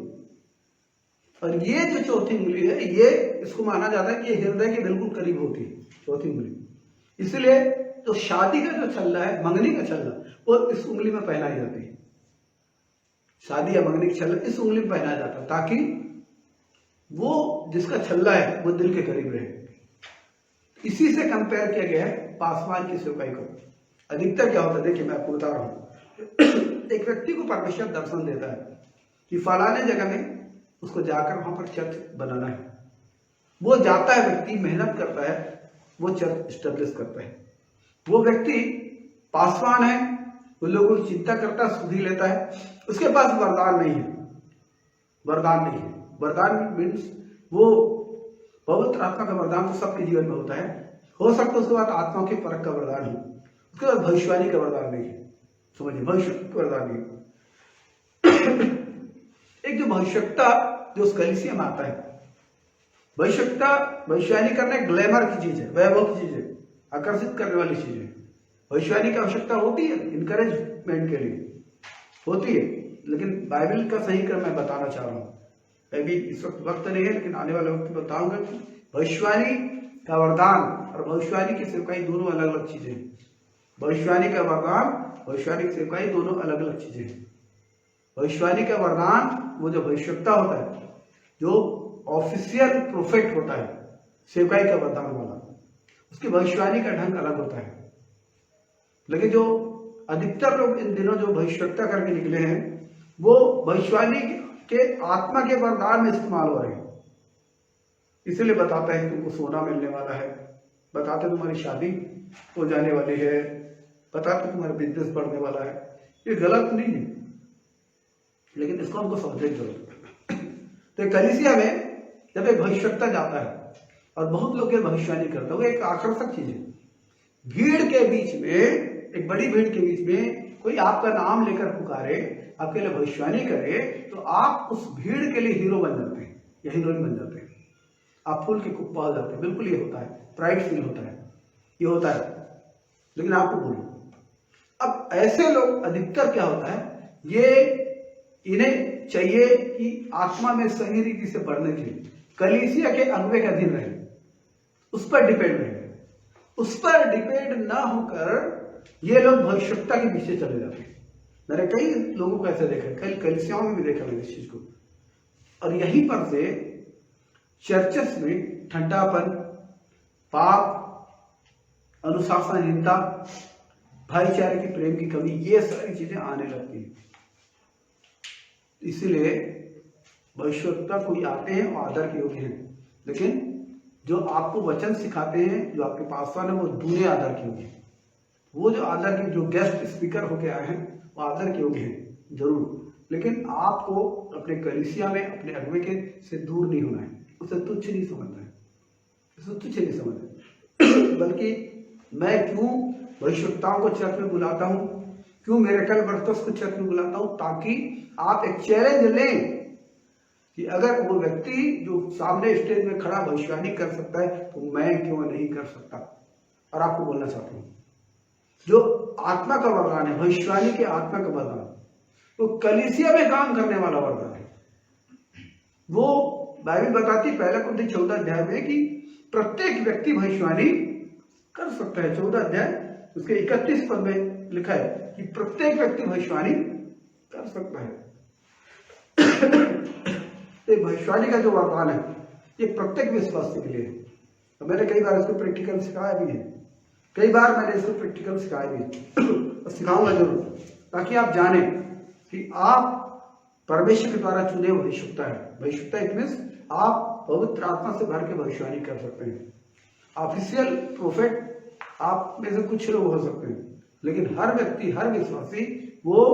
और ये जो चौथी उंगली है, ये इसको माना जाता है कि ये हृदय के बिल्कुल करीब होती है, चौथी उंगली। इसलिए तो शादी का जो छल्ला है, मंगनी का छल्ला, वो इस उंगली में पहनाई जाती है। शादी या मंगनी का छल्ला इस उंगली में पहनाया जाता है, ताकि वो जिसका छल्ला है वो दिल के करीब रहे। इसी से कंपेयर किया गया है पासवान की सेवकाई को। अधिकतर क्या होता है, देखिए मैं आपको बता रहा हूं, एक व्यक्ति को परमेश्वर दर्शन देता है कि फलाने जगह में उसको जाकर वहां पर चर्च बनाना है। वो जाता है, व्यक्ति मेहनत करता है, वो चर्च स्टेब्लिश करता है। वो व्यक्ति पासवान है, वो लोगों की चिंता करता है, सुधी लेता है, उसके पास वरदान नहीं है। वरदान मीन्स वो पवित्र आत्मा का वरदान तो सबके जीवन में होता है, हो सकता है उसके बाद आत्मा के परख का वरदान हो, उसके बाद भविष्यवाणी का वरदान नहीं है। समझिए, भविष्य का वरदान नहीं। एक जो भविष्यवक्ता जो उस कलीसिया में आता है, भविष्यवाणी करना एक ग्लैमर की चीज है, वैभव की चीज है, आकर्षित करने वाली चीज है। भविष्यवाणी की आवश्यकता होती है, इनकरेजमेंट के लिए होती है, लेकिन बाइबल का सही क्रम मैं बताना चाह रहा हूँ। अभी इस वक्त नहीं है, लेकिन आने वाले वक्त में बताऊंगा कि भविष्यवाणी का वरदान और भविष्यवाणी की सेवकाई दोनों अलग अलग चीजें हैं। भविष्यवाणी का वरदान, भविष्यवाणी की सेवकाई दोनों अलग अलग चीजें हैं। भविष्यवाणी का वरदान वो जो भविष्यवक्ता होता है, जो ऑफिशियल प्रोफेट होता है, सेवकाई का वरदान वाला, उसकी भविष्यवाणी का ढंग अलग होता है। लेकिन जो अधिकतर लोग इन दिनों जो भविष्यवक्ता करके निकले हैं, वो भविष्यवाणी के आत्मा के वरदान में इस्तेमाल हो रहे हैं। इसलिए बताता है तुमको सोना मिलने वाला है, बताते तुम्हारी शादी हो जाने वाली है, बताते तुम्हारा बिजनेस बढ़ने वाला है। ये गलत नहीं है, लेकिन इसको हमको समझने की जरूरत है। तो कलीसिया में जब एक भविष्यवक्ता जाता है और बहुत लोग के भविष्यवाणी करता है, वो एक आकर्षक चीज है। भीड़ के बीच में, एक बड़ी भीड़ के बीच में कोई आपका नाम लेकर पुकारे, आपके लिए भविष्यवाणी करे, तो आप उस भीड़ के लिए हीरो बन जाते हैं या हीरोइन बन जाते हैं। आप फूल के कुप्पा हो जाते हैं। बिल्कुल ये होता है, प्राइड फील होता है, ये होता है। लेकिन आपको बोलो, अब ऐसे लोग अधिकतर क्या होता है, ये इन्हें चाहिए कि आत्मा में सही रीति से बढ़ने के लिए कलीसिया के अगुवे के अधीन रहे, उस पर डिपेंड रहे। उस पर डिपेंड ना होकर ये लोग भविष्यवक्ता के पीछे चले जाते हैं। मैंने कई लोगों को ऐसे देखा, कई कलीसियाओं में भी देखा मैंने इस चीज को। और यहीं पर से चर्चेस में ठंडापन, पाप, अनुशासनहीनता, भाईचारे की प्रेम की कमी, ये सारी चीजें आने लगती हैं। इसीलिए भविष्यवक्ता कोई आते हैं और आदर के योग्य हैं, लेकिन जो आपको वचन सिखाते हैं, जो आपके पासवान है, वो दूने आदर के योग्य हैं। वो जो आदर के, जो गेस्ट स्पीकर होके आए हैं, वो आदर के योग्य हैं जरूर, लेकिन आपको अपने कलीसिया में अपने अगुवे के से दूर नहीं होना है, उसे तुच्छ नहीं समझना है, उसे तुच्छ नहीं समझना है। बल्कि मैं क्यों भविष्यवक्ताओं को चर्च में बुलाता हूँ, क्यों मेरेकल वर्कर्स को चर्च में बुलाता हूँ, ताकि आप एक चैलेंज लें कि अगर वो व्यक्ति जो सामने स्टेज में खड़ा भविष्यवाणी कर सकता है, तो मैं क्यों नहीं कर सकता। और आपको बोलना चाहता हूँ, जो आत्मा का वरदान है, भविष्यवाणी के आत्मा का वरदान, वो कलीसिया में काम करने वाला वरदान है। वो बाइबल बताती है 1 कुरिन्थियों 14 अध्याय में कि प्रत्येक व्यक्ति भविष्यवाणी कर सकता है। 14 अध्याय उसके 31 पद में लिखा है कि प्रत्येक व्यक्ति भविष्यवाणी कर सकता है। तो भविष्यवाणी का जो वरदान है, ये प्रत्येक विश्वासी के लिए है। तो मैंने कई बार इसको प्रैक्टिकल सिखाया भी है, कई बार मैंने इसको प्रैक्टिकल सिखाया भी है और सिखाऊंगा जरूर, ताकि आप जाने कि आप परमेश्वर के द्वारा चुने भविष्यवक्ता है। भविष्यवक्ता इट मींस आप पवित्र आत्मा से भर के भविष्यवाणी कर सकते हैं। ऑफिशियल प्रोफेट आप में से कुछ लोग हो सकते हैं, लेकिन हर व्यक्ति, हर विश्वासी वो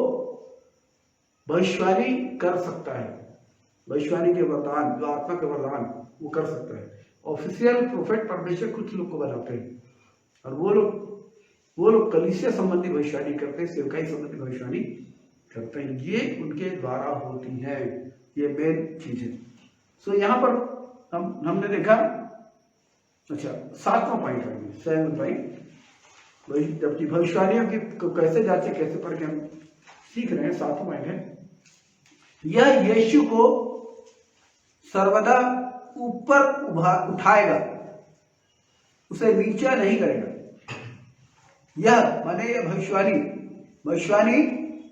भविष्यवाणी कर सकता है। भविष्यवाणी के वरदान, जो आत्मा के वरदान, वो कर सकता है। ऑफिशियल प्रोफेट परमेश्वर कुछ लोग को बनाते हैं, और वो लोग कलीसिया संबंधी भविष्यवाणी करते हैं, सेवकाई संबंधी भविष्यवाणी करते हैं। ये उनके द्वारा होती है, ये मेन चीज है। सो यहाँ पर हमने देखा, अच्छा 7वां पॉइंट है, 7th पॉइंट, जबकि भविष्यवाणियों की कैसे जांचे, कैसे परखें, हम सीख रहे हैं। 7वां पॉइंट है, यह यीशु को सर्वदा ऊपर उठाएगा, उसे नीचा नहीं करेगा। यह माने यह भविष्यवाणी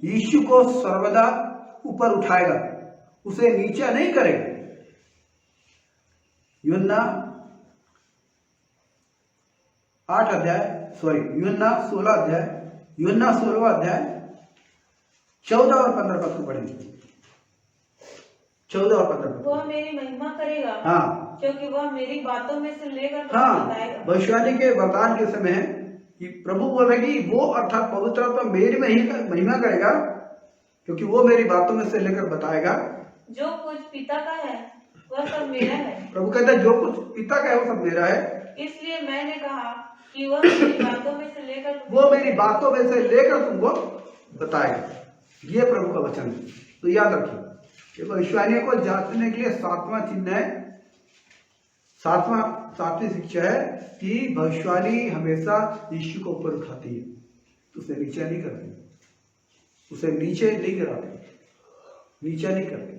यीशु को सर्वदा यूपर उठाएगा, उसे नीचा नहीं करेगा। यूहन्ना 16वां अध्याय 14 और 15 पद को पढ़ेंगे। 14 और 15 पद। वह मेरी महिमा करेगा, हाँ, क्योंकि वह मेरी बातों में से लेकर हाँ, बताएगा। भविष्यवाणी के वरदान के समय है कि प्रभु बोल रहे कि वो अर्थात पवित्र आत्मा मेरी महिमा करेगा, क्योंकि वो मेरी बातों में से लेकर बताएगा। जो कुछ पिता का है वह सब मेरा है। प्रभु कहता है जो कुछ पिता का है वो सब मेरा है, इसलिए मैंने कहा कि वह मेरी बातों में से लेकर तुमको बताएगा। ये प्रभु का वचन है। तो याद रखिए, भविष्यवाणियों को जांचने के लिए 7वां चिन्ह है, 7वीं शिक्षा है कि भविष्यवाणी हमेशा यीशु को ऊपर उठाती है, उसे नीचे नहीं करती, उसे नीचे नहीं गिराती, नीचा नहीं करती।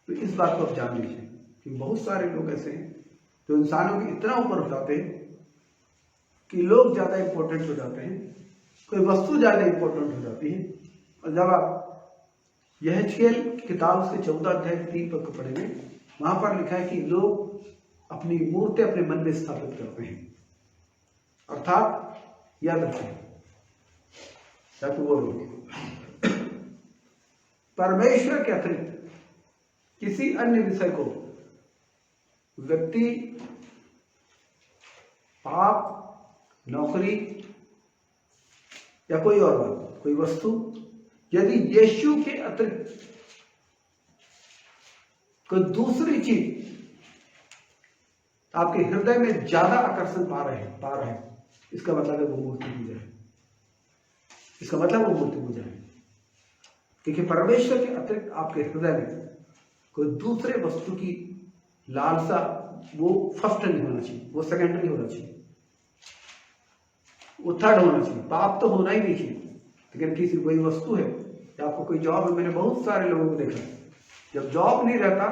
तो इस बात को आप जान लीजिए कि बहुत सारे लोग ऐसे हैं जो इंसानों को इतना ऊपर उठाते हैं कि लोग ज्यादा इंपॉर्टेंट हो जाते हैं, कोई वस्तु ज्यादा इंपॉर्टेंट हो जाती है। और जब आप यहेजकेल किताब उसके 14 अध्याय 3 पद को पढ़ेंगे। वहां पर लिखा है कि लोग अपनी मूर्ति अपने मन में स्थापित करते हैं, अर्थात याद रखें या तो वो लोग परमेश्वर के अतिरिक्त किसी अन्य विषय को व्यक्ति, पाप, नौकरी या कोई और बात, कोई वस्तु, यदि यीशु के अतिरिक्त कोई दूसरी चीज आपके हृदय में ज्यादा आकर्षण पा रहे हैं, इसका मतलब है वो मूर्ति पूजा है। इसका मतलब वो मूर्ति पूजा है, क्योंकि परमेश्वर के अतिरिक्त आपके हृदय में कोई दूसरे वस्तु की लालसा, वो फर्स्ट नहीं होना चाहिए, वो सेकेंडरी होना चाहिए, वो थर्ड होना चाहिए। पाप तो होना ही नहीं चाहिए, लेकिन किसी कोई वस्तु है या आपको कोई जॉब है। मैंने बहुत सारे लोगों को देखा, जब जॉब नहीं रहता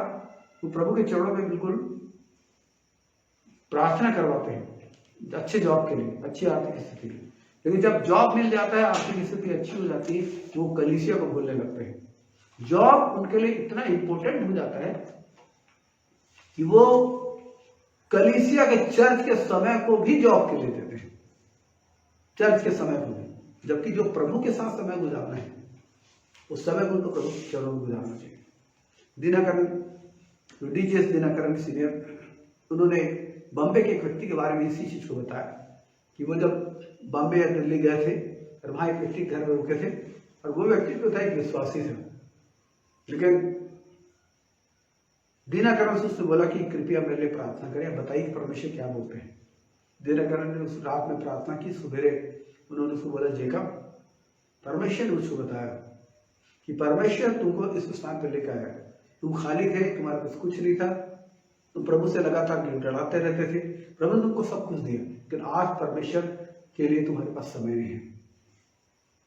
तो प्रभु के चरणों में बिल्कुल प्रार्थना करवाते हैं अच्छे जॉब के लिए, अच्छी आर्थिक स्थिति के लिए, लेकिन जब जॉब मिल जाता है, आर्थिक स्थिति अच्छी हो जाती है, तो वो कलीसिया को भूलने लगते हैं। जॉब उनके लिए इतना इंपॉर्टेंट हो जाता है कि वो कलीसिया के चर्च के समय को भी जॉब के लिए देते हैं, चर्च के समय को भी, जबकि जो प्रभु के साथ समय गुजारना है उस समय को तो प्रभु के चरणों में गुजारना चाहिए। दिनकरन, डीजीएस दिनकरन सीनियर, उन्होंने बॉम्बे के एक व्यक्ति के बारे में इसी चीज को बताया कि वो जब बॉम्बे या दिल्ली गए थे और वहां एक व्यक्ति घर में रुके थे, और वो व्यक्ति तो था एक विश्वासी था, लेकिन दिनकरन से उसने बोला कि कृपया मेरे लिए प्रार्थना करें, बताइए परमेश्वर क्या बोलते हैं। दिनकरन ने उस रात में प्रार्थना की, सवेरे उन्होंने उसको बोला, जेकब, परमेश्वर ने उसको बताया कि परमेश्वर तुमको इस स्थान पर लेकर आया, तुम खाली थे, तुम्हारे पास कुछ नहीं था, तुम प्रभु से लगातार गिड़गिड़ाते रहते थे, प्रभु ने तुमको सब कुछ दिया, लेकिन आज परमेश्वर के लिए तुम्हारे पास समय नहीं है,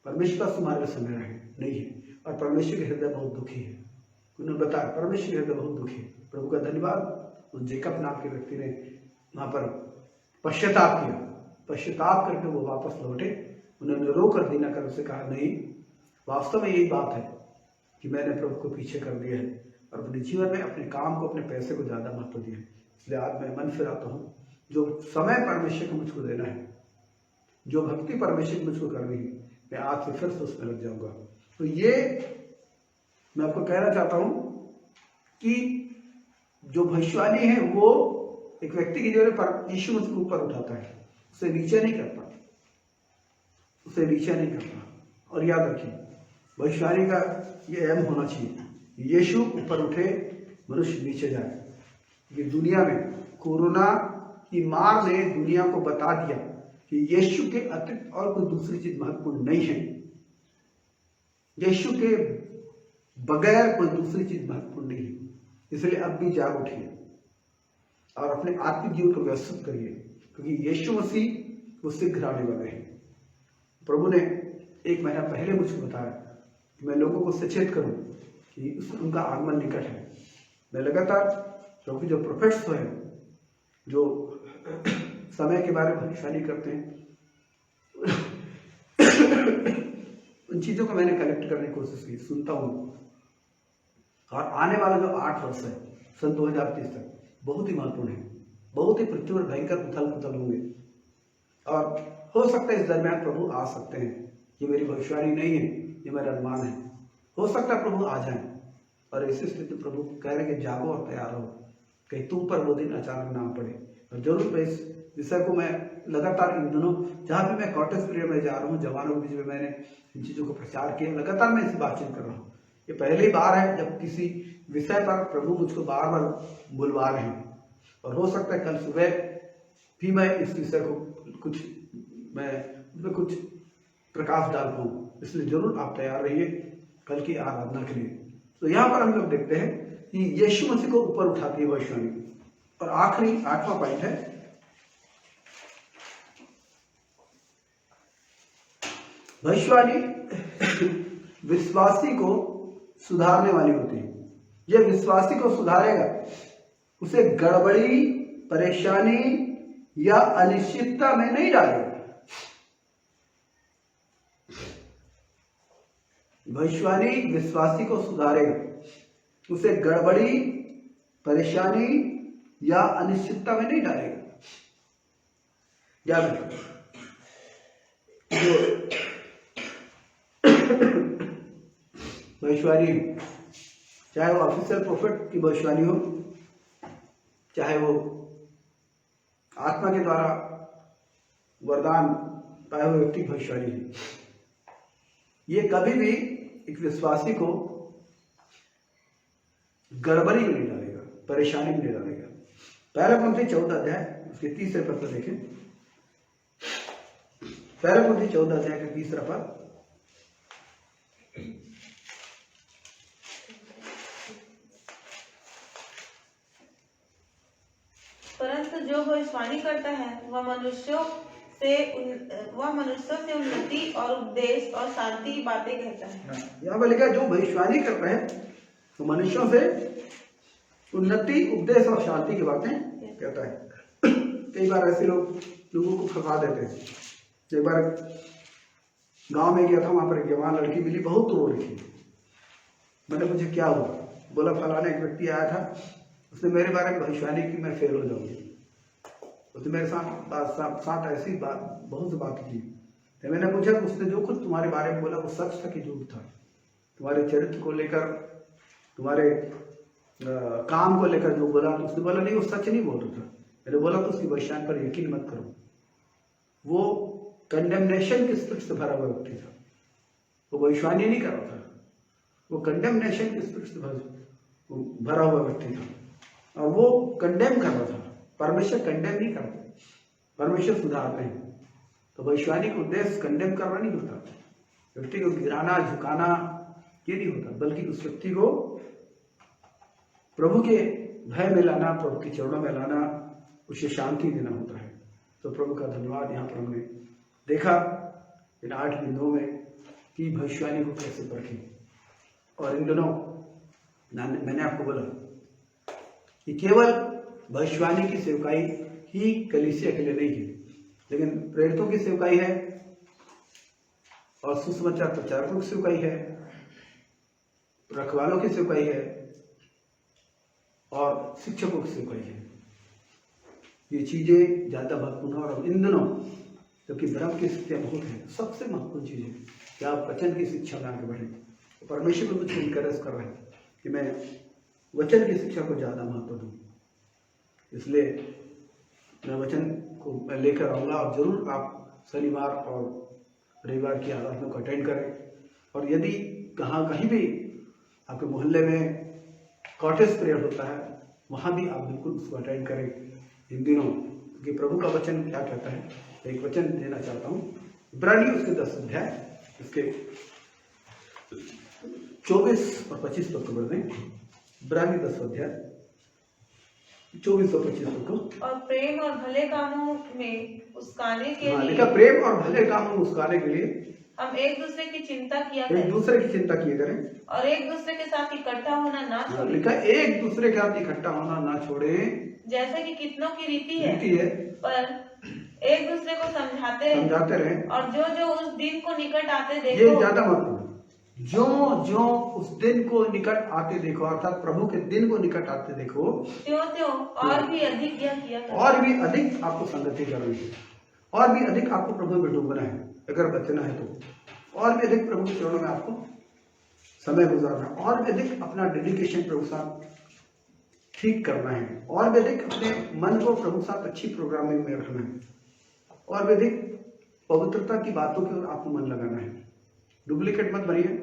परमेश्वर पास तुम्हारे पास समय नहीं है, और परमेश्वर के हृदय बहुत दुखी है। उन्होंने बताया परमेश्वर के हृदय बहुत दुखी है। प्रभु का धन्यवाद, उस जेकब नाम के व्यक्ति ने वहां पर पश्चाताप किया, पश्चाताप करके वो वापस लौटे। उन्होंने रोकर दिनकरन से कहा, नहीं, वास्तव में यही बात है कि मैंने प्रभु को पीछे कर दिया है और अपने जीवन में अपने काम को, अपने पैसे को ज्यादा महत्व दिया है। इसलिए आज मैं मन फिराता हूँ, जो समय परमेश्वर को मुझको देना है, जो भक्ति परमेश्वर को मुझको करनी है, मैं आज से फिर से उसमें लग जाऊंगा। तो ये मैं आपको कहना चाहता हूं कि जो भविष्यवाणी है वो एक व्यक्ति की जीवन पर यीशु मसीह को ऊपर उठाता है, उसे नीचे नहीं करता, उसे नीचे नहीं करता। और याद रखिए, भविष्यवाणी का ये एम होना चाहिए, यीशु ऊपर उठे, मनुष्य नीचे जाए। ये दुनिया में कोरोना की मार ने दुनिया को बता दिया कि यीशु के अतिरिक्त और कोई दूसरी चीज महत्वपूर्ण नहीं है, यीशु के बगैर कोई दूसरी चीज महत्वपूर्ण नहीं है। इसलिए अब भी जाग उठिए और अपने आत्मिक जीवन को व्यवस्थित करिए, क्योंकि यीशु मसीह वो शीघ्र आने वाले हैं। प्रभु ने 1 महीना पहले मुझको बताया कि मैं लोगों को सचेत करूं कि उनका आगमन निकट है। मैं लगातार क्योंकि जो प्रोफेट्स हैं, जो समय के बारे में भविष्यवाणी करते हैं, उन चीजों को मैंने कलेक्ट करने की कोशिश की, सुनता हूँ। और आने वाला जो 8 वर्ष है, सन 2030 तक, बहुत ही महत्वपूर्ण है, बहुत ही पृथ्वी पर भयंकर उथल पुथल होंगे। और हो सकता है इस दरमियान प्रभु आ सकते हैं। ये मेरी भविष्यवाणी नहीं है, ये मेरा अनुमान है। हो सकता है प्रभु आ जाए, और ऐसी स्थिति प्रभु कह रहे कि जागो और तैयार हो, कहीं तुम पर वो दिन अचानक ना पड़े। और जरूर मैं इस विषय को मैं लगातार इन दिनों जहाँ भी मैं कॉटेज पीरियड में जा रहा हूँ, जवानों के बीच में मैंने इन चीज़ों को प्रचार किया, लगातार मैं इस बातचीत कर रहा हूँ। ये पहली बार है जब किसी विषय पर प्रभु मुझको बार बार बुलवा रहे हैं, और हो सकता है कल सुबह भी मैं इस विषय को कुछ प्रकाश डाल पाऊँ। इसलिए जरूर आप तैयार रहिए कल की आराधना के लिए। तो यहाँ पर हम लोग देखते हैं कि यीशु मसीह को ऊपर उठाती है भविष्यवाणी। और आखिरी 8वां पॉइंट है, भविष्यवाणी विश्वासी को सुधारने वाली होती है। यह विश्वासी को सुधारेगा, उसे गड़बड़ी, परेशानी या अनिश्चितता में नहीं डालेगा। भविष्यवाणी विश्वासी को सुधारेगा, उसे गड़बड़ी, परेशानी या अनिश्चितता में नहीं डालेगा। याद रखो, जो भविष्यवाणी, चाहे वो ऑफिशियल प्रोफेट की भविष्यवाणी हो, चाहे वो आत्मा के द्वारा वरदान पाए हुए व्यक्ति की भविष्यवाणी है, ये कभी भी एक विश्वासी को गड़बड़ी में नहीं डालेगा, परेशानी में नहीं डालेगा। पहला कुरिन्थी 14 अध्याय उसके 30 पद पर देखें। पहला कुरिन्थी 14 अध्याय का 30 पद। परंतु जो भविष्यवाणी करता है वह मनुष्यों से उन्नति और उपदेश और शांति की बातें कहता है। यहाँ पर लिखा जो भविष्यवाणी कर रहे हैं तो मनुष्यों से उन्नति, उपदेश और शांति की बातें कहता है। कई बार ऐसे लोगों को फंसा देते हैं। एक बार गांव में गया था, वहां पर एक जवान लड़की मिली, बहुत रो रही थी। मैंने पूछा क्या हुआ? बोला फलाना एक व्यक्ति आया था, उसने मेरे बारे में भविष्यवाणी की मैं फेल हो जाऊंगी। उसने मेरे साथ ऐसी बात, बहुत बात की। तो मैंने पूछा कि उसने जो कुछ तुम्हारे बारे में बोला वो सच था कि झूठ था? तुम्हारे चरित्र को लेकर, तुम्हारे काम को लेकर जो बोला, तो उसने बोला नहीं वो सच नहीं बोल रहा था। मैंने बोला तो उसकी भविष्यवाणी पर यकीन मत करो। वो कंडेमनेशन के स्पिरिट से भरा हुआ व्यक्ति था, वो भविष्यवाणी नहीं कर रहा था, वो कंडेमनेशन के स्पिरिट से भरा हुआ व्यक्ति था और वो कंडेम कर रहा था। परमेश्वर कंडेम नहीं करते, परमेश्वर सुधारते हैं। तो भविष्यवाणी का उद्देश्य कंडेम करना नहीं होता, व्यक्ति को गिराना, झुकाना ये नहीं होता, बल्कि उस व्यक्ति को प्रभु के भय में लाना, प्रभु के चरणों में लाना, उसे शांति देना होता है। तो प्रभु का धन्यवाद। यहाँ पर हमने देखा इन 8 बिंदुओं में कि भविष्यवाणी को कैसे परखें। और इन दिनों मैंने आपको बोला कि केवल भविष्यवाणी की सेवकाई ही कलीसिया के लिए नहीं है, लेकिन प्रेरितों की सेवकाई है और सुसमाचार प्रचारकों की सेवकाई है, रखवालों की सेवकाई है और शिक्षकों की सेवकाई है। ये चीजें ज्यादा महत्वपूर्ण है। और इन दिनों जबकि धर्म की स्थितियां बहुत है, सबसे महत्वपूर्ण चीज है कि आप वचन की शिक्षा में आगे बढ़े। तो परमेश्वर को मुझे इनकरेज कर रहे हैं कि मैं वचन की शिक्षा को ज्यादा महत्व दूं। इसलिए मैं वचन को मैं लेकर आऊँगा और जरूर आप शनिवार और रविवार की आराधना को अटेंड करें। और यदि कहीं भी आपके मोहल्ले में कॉटेज प्रेयर होता है, वहाँ भी आप बिल्कुल उसको अटेंड करें इन दिनों, क्योंकि प्रभु का वचन क्या कहता है। एक वचन देना चाहता हूँ, इब्रानी उसके 10 अध्याय इसके 24 और 25 पद को पढ़ दें। इब्रानी 10 अध्याय 24 और 25 को। और प्रेम और भले कामों में उस्काने के लिए, लिखा प्रेम और भले कामों में उस्काने के लिए हम एक दूसरे की चिंता किया करें, एक दूसरे की चिंता किए करें और एक दूसरे के साथ इकट्ठा होना ना छोड़े। लिखा एक दूसरे के साथ इकट्ठा होना ना छोड़े, जैसे कि कितनों की रीति है, पर एक दूसरे को समझाते रहे। और जो उस दिन को निकट आते देखो, ये ज्यादा महत्वपूर्ण, जो उस दिन को निकट आते देखो, अर्थात प्रभु के दिन को निकट आते देखो, त्यों और भी अधिक यह किया करो। और भी अधिक आपको संगति करनी है, और भी अधिक आपको प्रभु में डूबना है अगर बचना है तो, और भी अधिक प्रभु के चरणों में आपको समय गुजारना है, और भी अधिक अपना डेडिकेशन प्रभु साथ ठीक करना है, और भी अधिक अपने मन को प्रभु साथ अच्छी प्रोग्रामिंग में रखना है, और भी अधिक पवित्रता की बातों की ओर आपको मन लगाना है। डुप्लीकेट मत बनिए,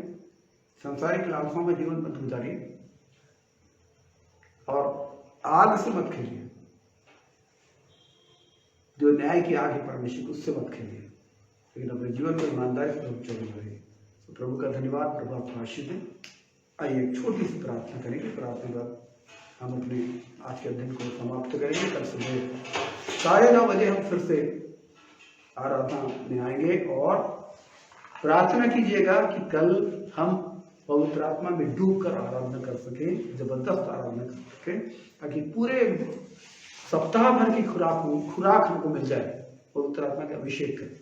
सांसारिक लालसाओं में जीवन मत गुजारिए और आग से मत खेलिए। जो न्याय की आग है परमेश्वर, उससे मत खेलिए, लेकिन अपने जीवन को ईमानदारी से प्रभु चरण करिए। तो प्रभु का धन्यवाद, प्रभु आपको आशीष दें। आइए एक छोटी सी प्रार्थना करेंगे, प्रार्थना के बाद हम अपने आज के अध्ययन को समाप्त करेंगे। कल सुबह 9:30 बजे हम फिर से आराधना में आएंगे और प्रार्थना कीजिएगा कि कल हम पवित्र आत्मा में डूब कर आराधना कर सके, जबरदस्त आराधना कर सके, ताकि पूरे सप्ताह भर की खुराक हमको मिल जाए पवित्र आत्मा के अभिषेक करें।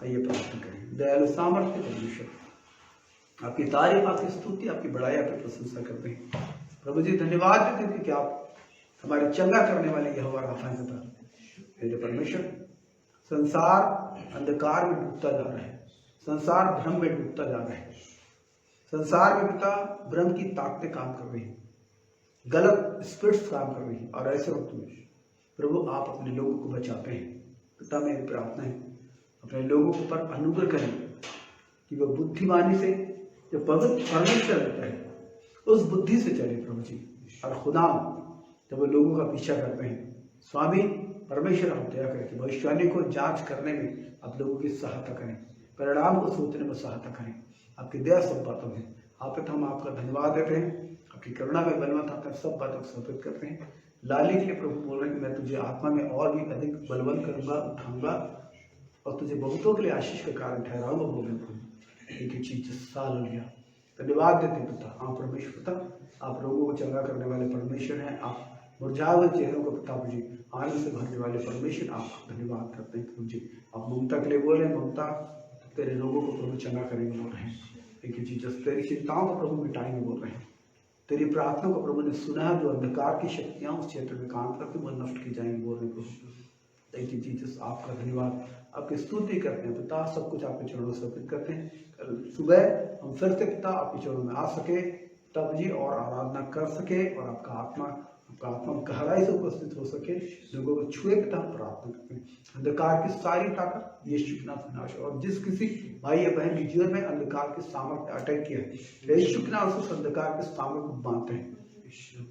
आइए प्रार्थना करें। दयालु सामर्थ्य परमेश्वर, आपकी तारीफ, आपकी स्तुति, आपकी बड़ाई, आपकी प्रशंसा करते हैं। प्रभु जी धन्यवाद देते हैं कि आप हमारे चंगा करने वाले यहोवा राफा हैं पिता। मेरे परमेश्वर, संसार अंधकार में डूबता जा रहा है, संसार भ्रम में डूबता जा रहा है, संसार में पिता भ्रम की ताकतें काम कर रही हैं, गलत स्पिरिट्स काम कर रही हैं, और ऐसे वक्त में प्रभु आप अपने लोगों को बचाते हैं। पिता मेरी प्रार्थना है अपने लोगों के ऊपर अनुग्रह करें कि वह बुद्धिमानी से जो पवित्र परमेश्वर देता है उस बुद्धि से चले प्रभु जी। और खुदा जब वो लोगों का पीछा करते हैं, स्वामी परमेश्वर आप दया करें कि भविष्यवाणी को जांच करने में आप लोगों की सहायता करें, परिणाम को सोचने में सहायता करें। आपकी दया सब बातों में आप पिता हम आपका धन्यवाद देते हैं, आपकी करुणा में बलवंत आकर सब बातों को समर्पित करते हैं। लाली के लिए प्रभु बोल रहे हैं कि मैं तुझे आत्मा में और भी अधिक बलवंत करूंगा, उठाऊंगा और तुझे बहुतों के लिए आशीष का कारण ठहराऊंगा। बोल रहे प्रभु एक ही चीज साल लिया धन्यवाद देते पिता। हाँ परमेश्वर पिता, आप लोगों को चंगा करने वाले परमेश्वर हैं, आप मुरझाए हुए चेहरों को पिता जी आनंद से भरने वाले परमेश्वर, आप धन्यवाद करते हैं प्रभु जी। आप ममता के लिए बोले, ममता तेरे लोगों को प्रभु चंगा करेंगे बोल रहे हैं। एक ही चीज तेरी चिंताओं को प्रभु मिटाएंगे बोल रहे हैं। तेरी प्रार्थना को प्रभु ने सुना है, जो अंधकार की शक्तियां उस क्षेत्र में काम करके वो नष्ट की जाएंगी बोल रहे हैं प्रभु। एक ही चीज आपका धन्यवाद, आपकी स्तुति करते हैं पिता, सब कुछ आपके चरणों में समर्पित करते हैं। कल सुबह हम फिर से पिता आपके चरणों में आ सके तब जी और आराधना कर सके और आपका आत्मा गहराई से उपस्थित हो सके, लोगों को छुए पिता प्रार्थना करते हैं। अंधकार की सारी ताकत यीशु के नाम से नाश हो, और जिस किसी भाई या बहन के जीवन में अंधकार की सामर्थ्य अटैक किया है यीशु के नाम से उस अंधकार के सामर्थ्य को बांधते हैं,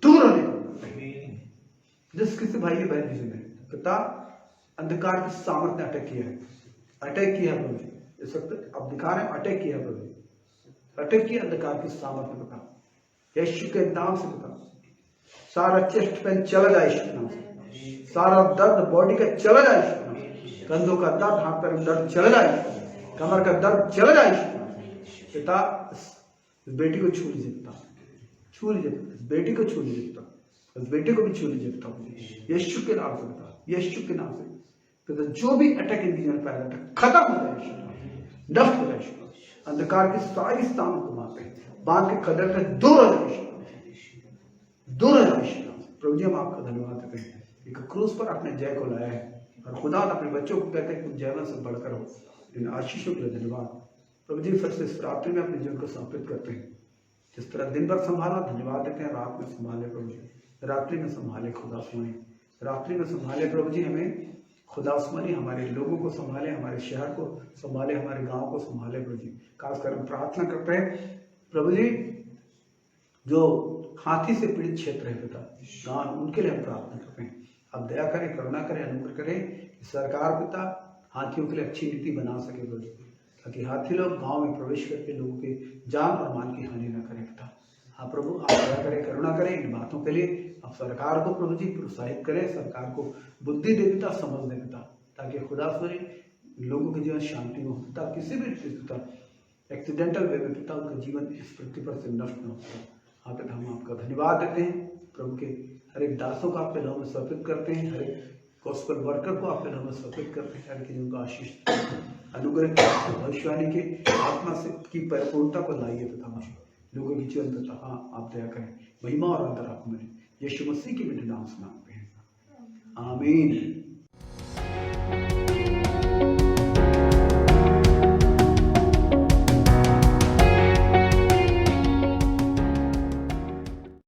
दूर होने को। जिस किसी भाई या बहन के जीवन में पिता अंधकार की सामर्थ्य ने अटैक किया है प्रभु जी, इस वक्त अब दिखा रहे हैं अटैक किया है प्रभु जी, अटैक किया अंधकार की सामर्थ्य पिता यीशु के नाम से पिता। सारा चेस्ट पेन चला जाए यीशु के नाम से, सारा दर्द बॉडी का चला जाए यीशु के नाम से, कंधों का दर्द, हाथ पैर में दर्द चला जाए, कमर का दर्द चला जाए यीशु के नाम से। पिता इस बेटी को छू लीजिए पिता, छू लीजिए इस बेटी को छू लीजिए पिता, इस बेटी को भी छू लीजिए पिता यीशु के नाम से पिता, यीशु के नाम से पिता। जो भी अटैक इनकी जीवन पैदा था खत्म हो जाए यीशु, नष्ट हो जाए यीशु, अंधकार की सारी स्थानों को मारते हैं, बांध के कदर से दूर हो जाए, दूर हो जाए यीशु। प्रभु जी हम आपका धन्यवाद देते हैं, एक क्रूस पर आपने जय को लाया है और खुदा अपने बच्चों को कहते हैं कि जयवन से बढ़कर हो। इन आशीषों के लिए धन्यवाद प्रभु जी। फिर से इस रात्रि में अपने जीवन को समर्पित करते हैं, जिस तरह दिन भर संभाला धन्यवाद देते हैं, रात में संभाले प्रभु जी, रात्रि में संभाले खुदा सुने, रात्रि में संभाले प्रभु जी, हमें खुदा स्मरी, हमारे लोगों को संभाले, हमारे शहर को संभाले, हमारे गांव को संभाले प्रभु जी। खासकर हम प्रार्थना करते हैं प्रभु जी जो हाथी से पीड़ित क्षेत्र है पिता गांव, उनके लिए हम प्रार्थना करते हैं। अब दया करें, करुणा करें, अनुग्रह करें, सरकार पिता हाथियों के लिए अच्छी नीति बना सके प्रभु जी, ताकि हाथी लोग गांव में प्रवेश करके लोगों के जान और माल की हानि न करें पिता। हाँ प्रभु आप दया करें, करुणा करें इन बातों के लिए। आप सरकार को प्रभु जी प्रोत्साहित करें, सरकार को बुद्धि दे पिता, समझ दे पिता, ताकि खुदा स्वरी लोगों के जीवन शांति में हो पिता, किसी भी पिता एक्सीडेंटल वे में पिता उनका जीवन इस पृथ्वी पर से नष्ट न हो। हाँ पिता हम आपका धन्यवाद देते हैं, प्रभु के हर एक दासों को आपके नाम में समर्पित करते हैं, हर एक गॉस्पेल वर्कर को आपके नाम में समर्पित करते हैं, हर किसी उनका आशीष अनुग्रह भविष्यवाणी के आत्मा से की परिपूर्णता को लाइए पिता, मुझे लोगों की जीवन पिता। हाँ आप दया करें, महिमा और अंतर आप मिले, यीशु मसीह के मीठे नाम से मांगते हैं, आमीन।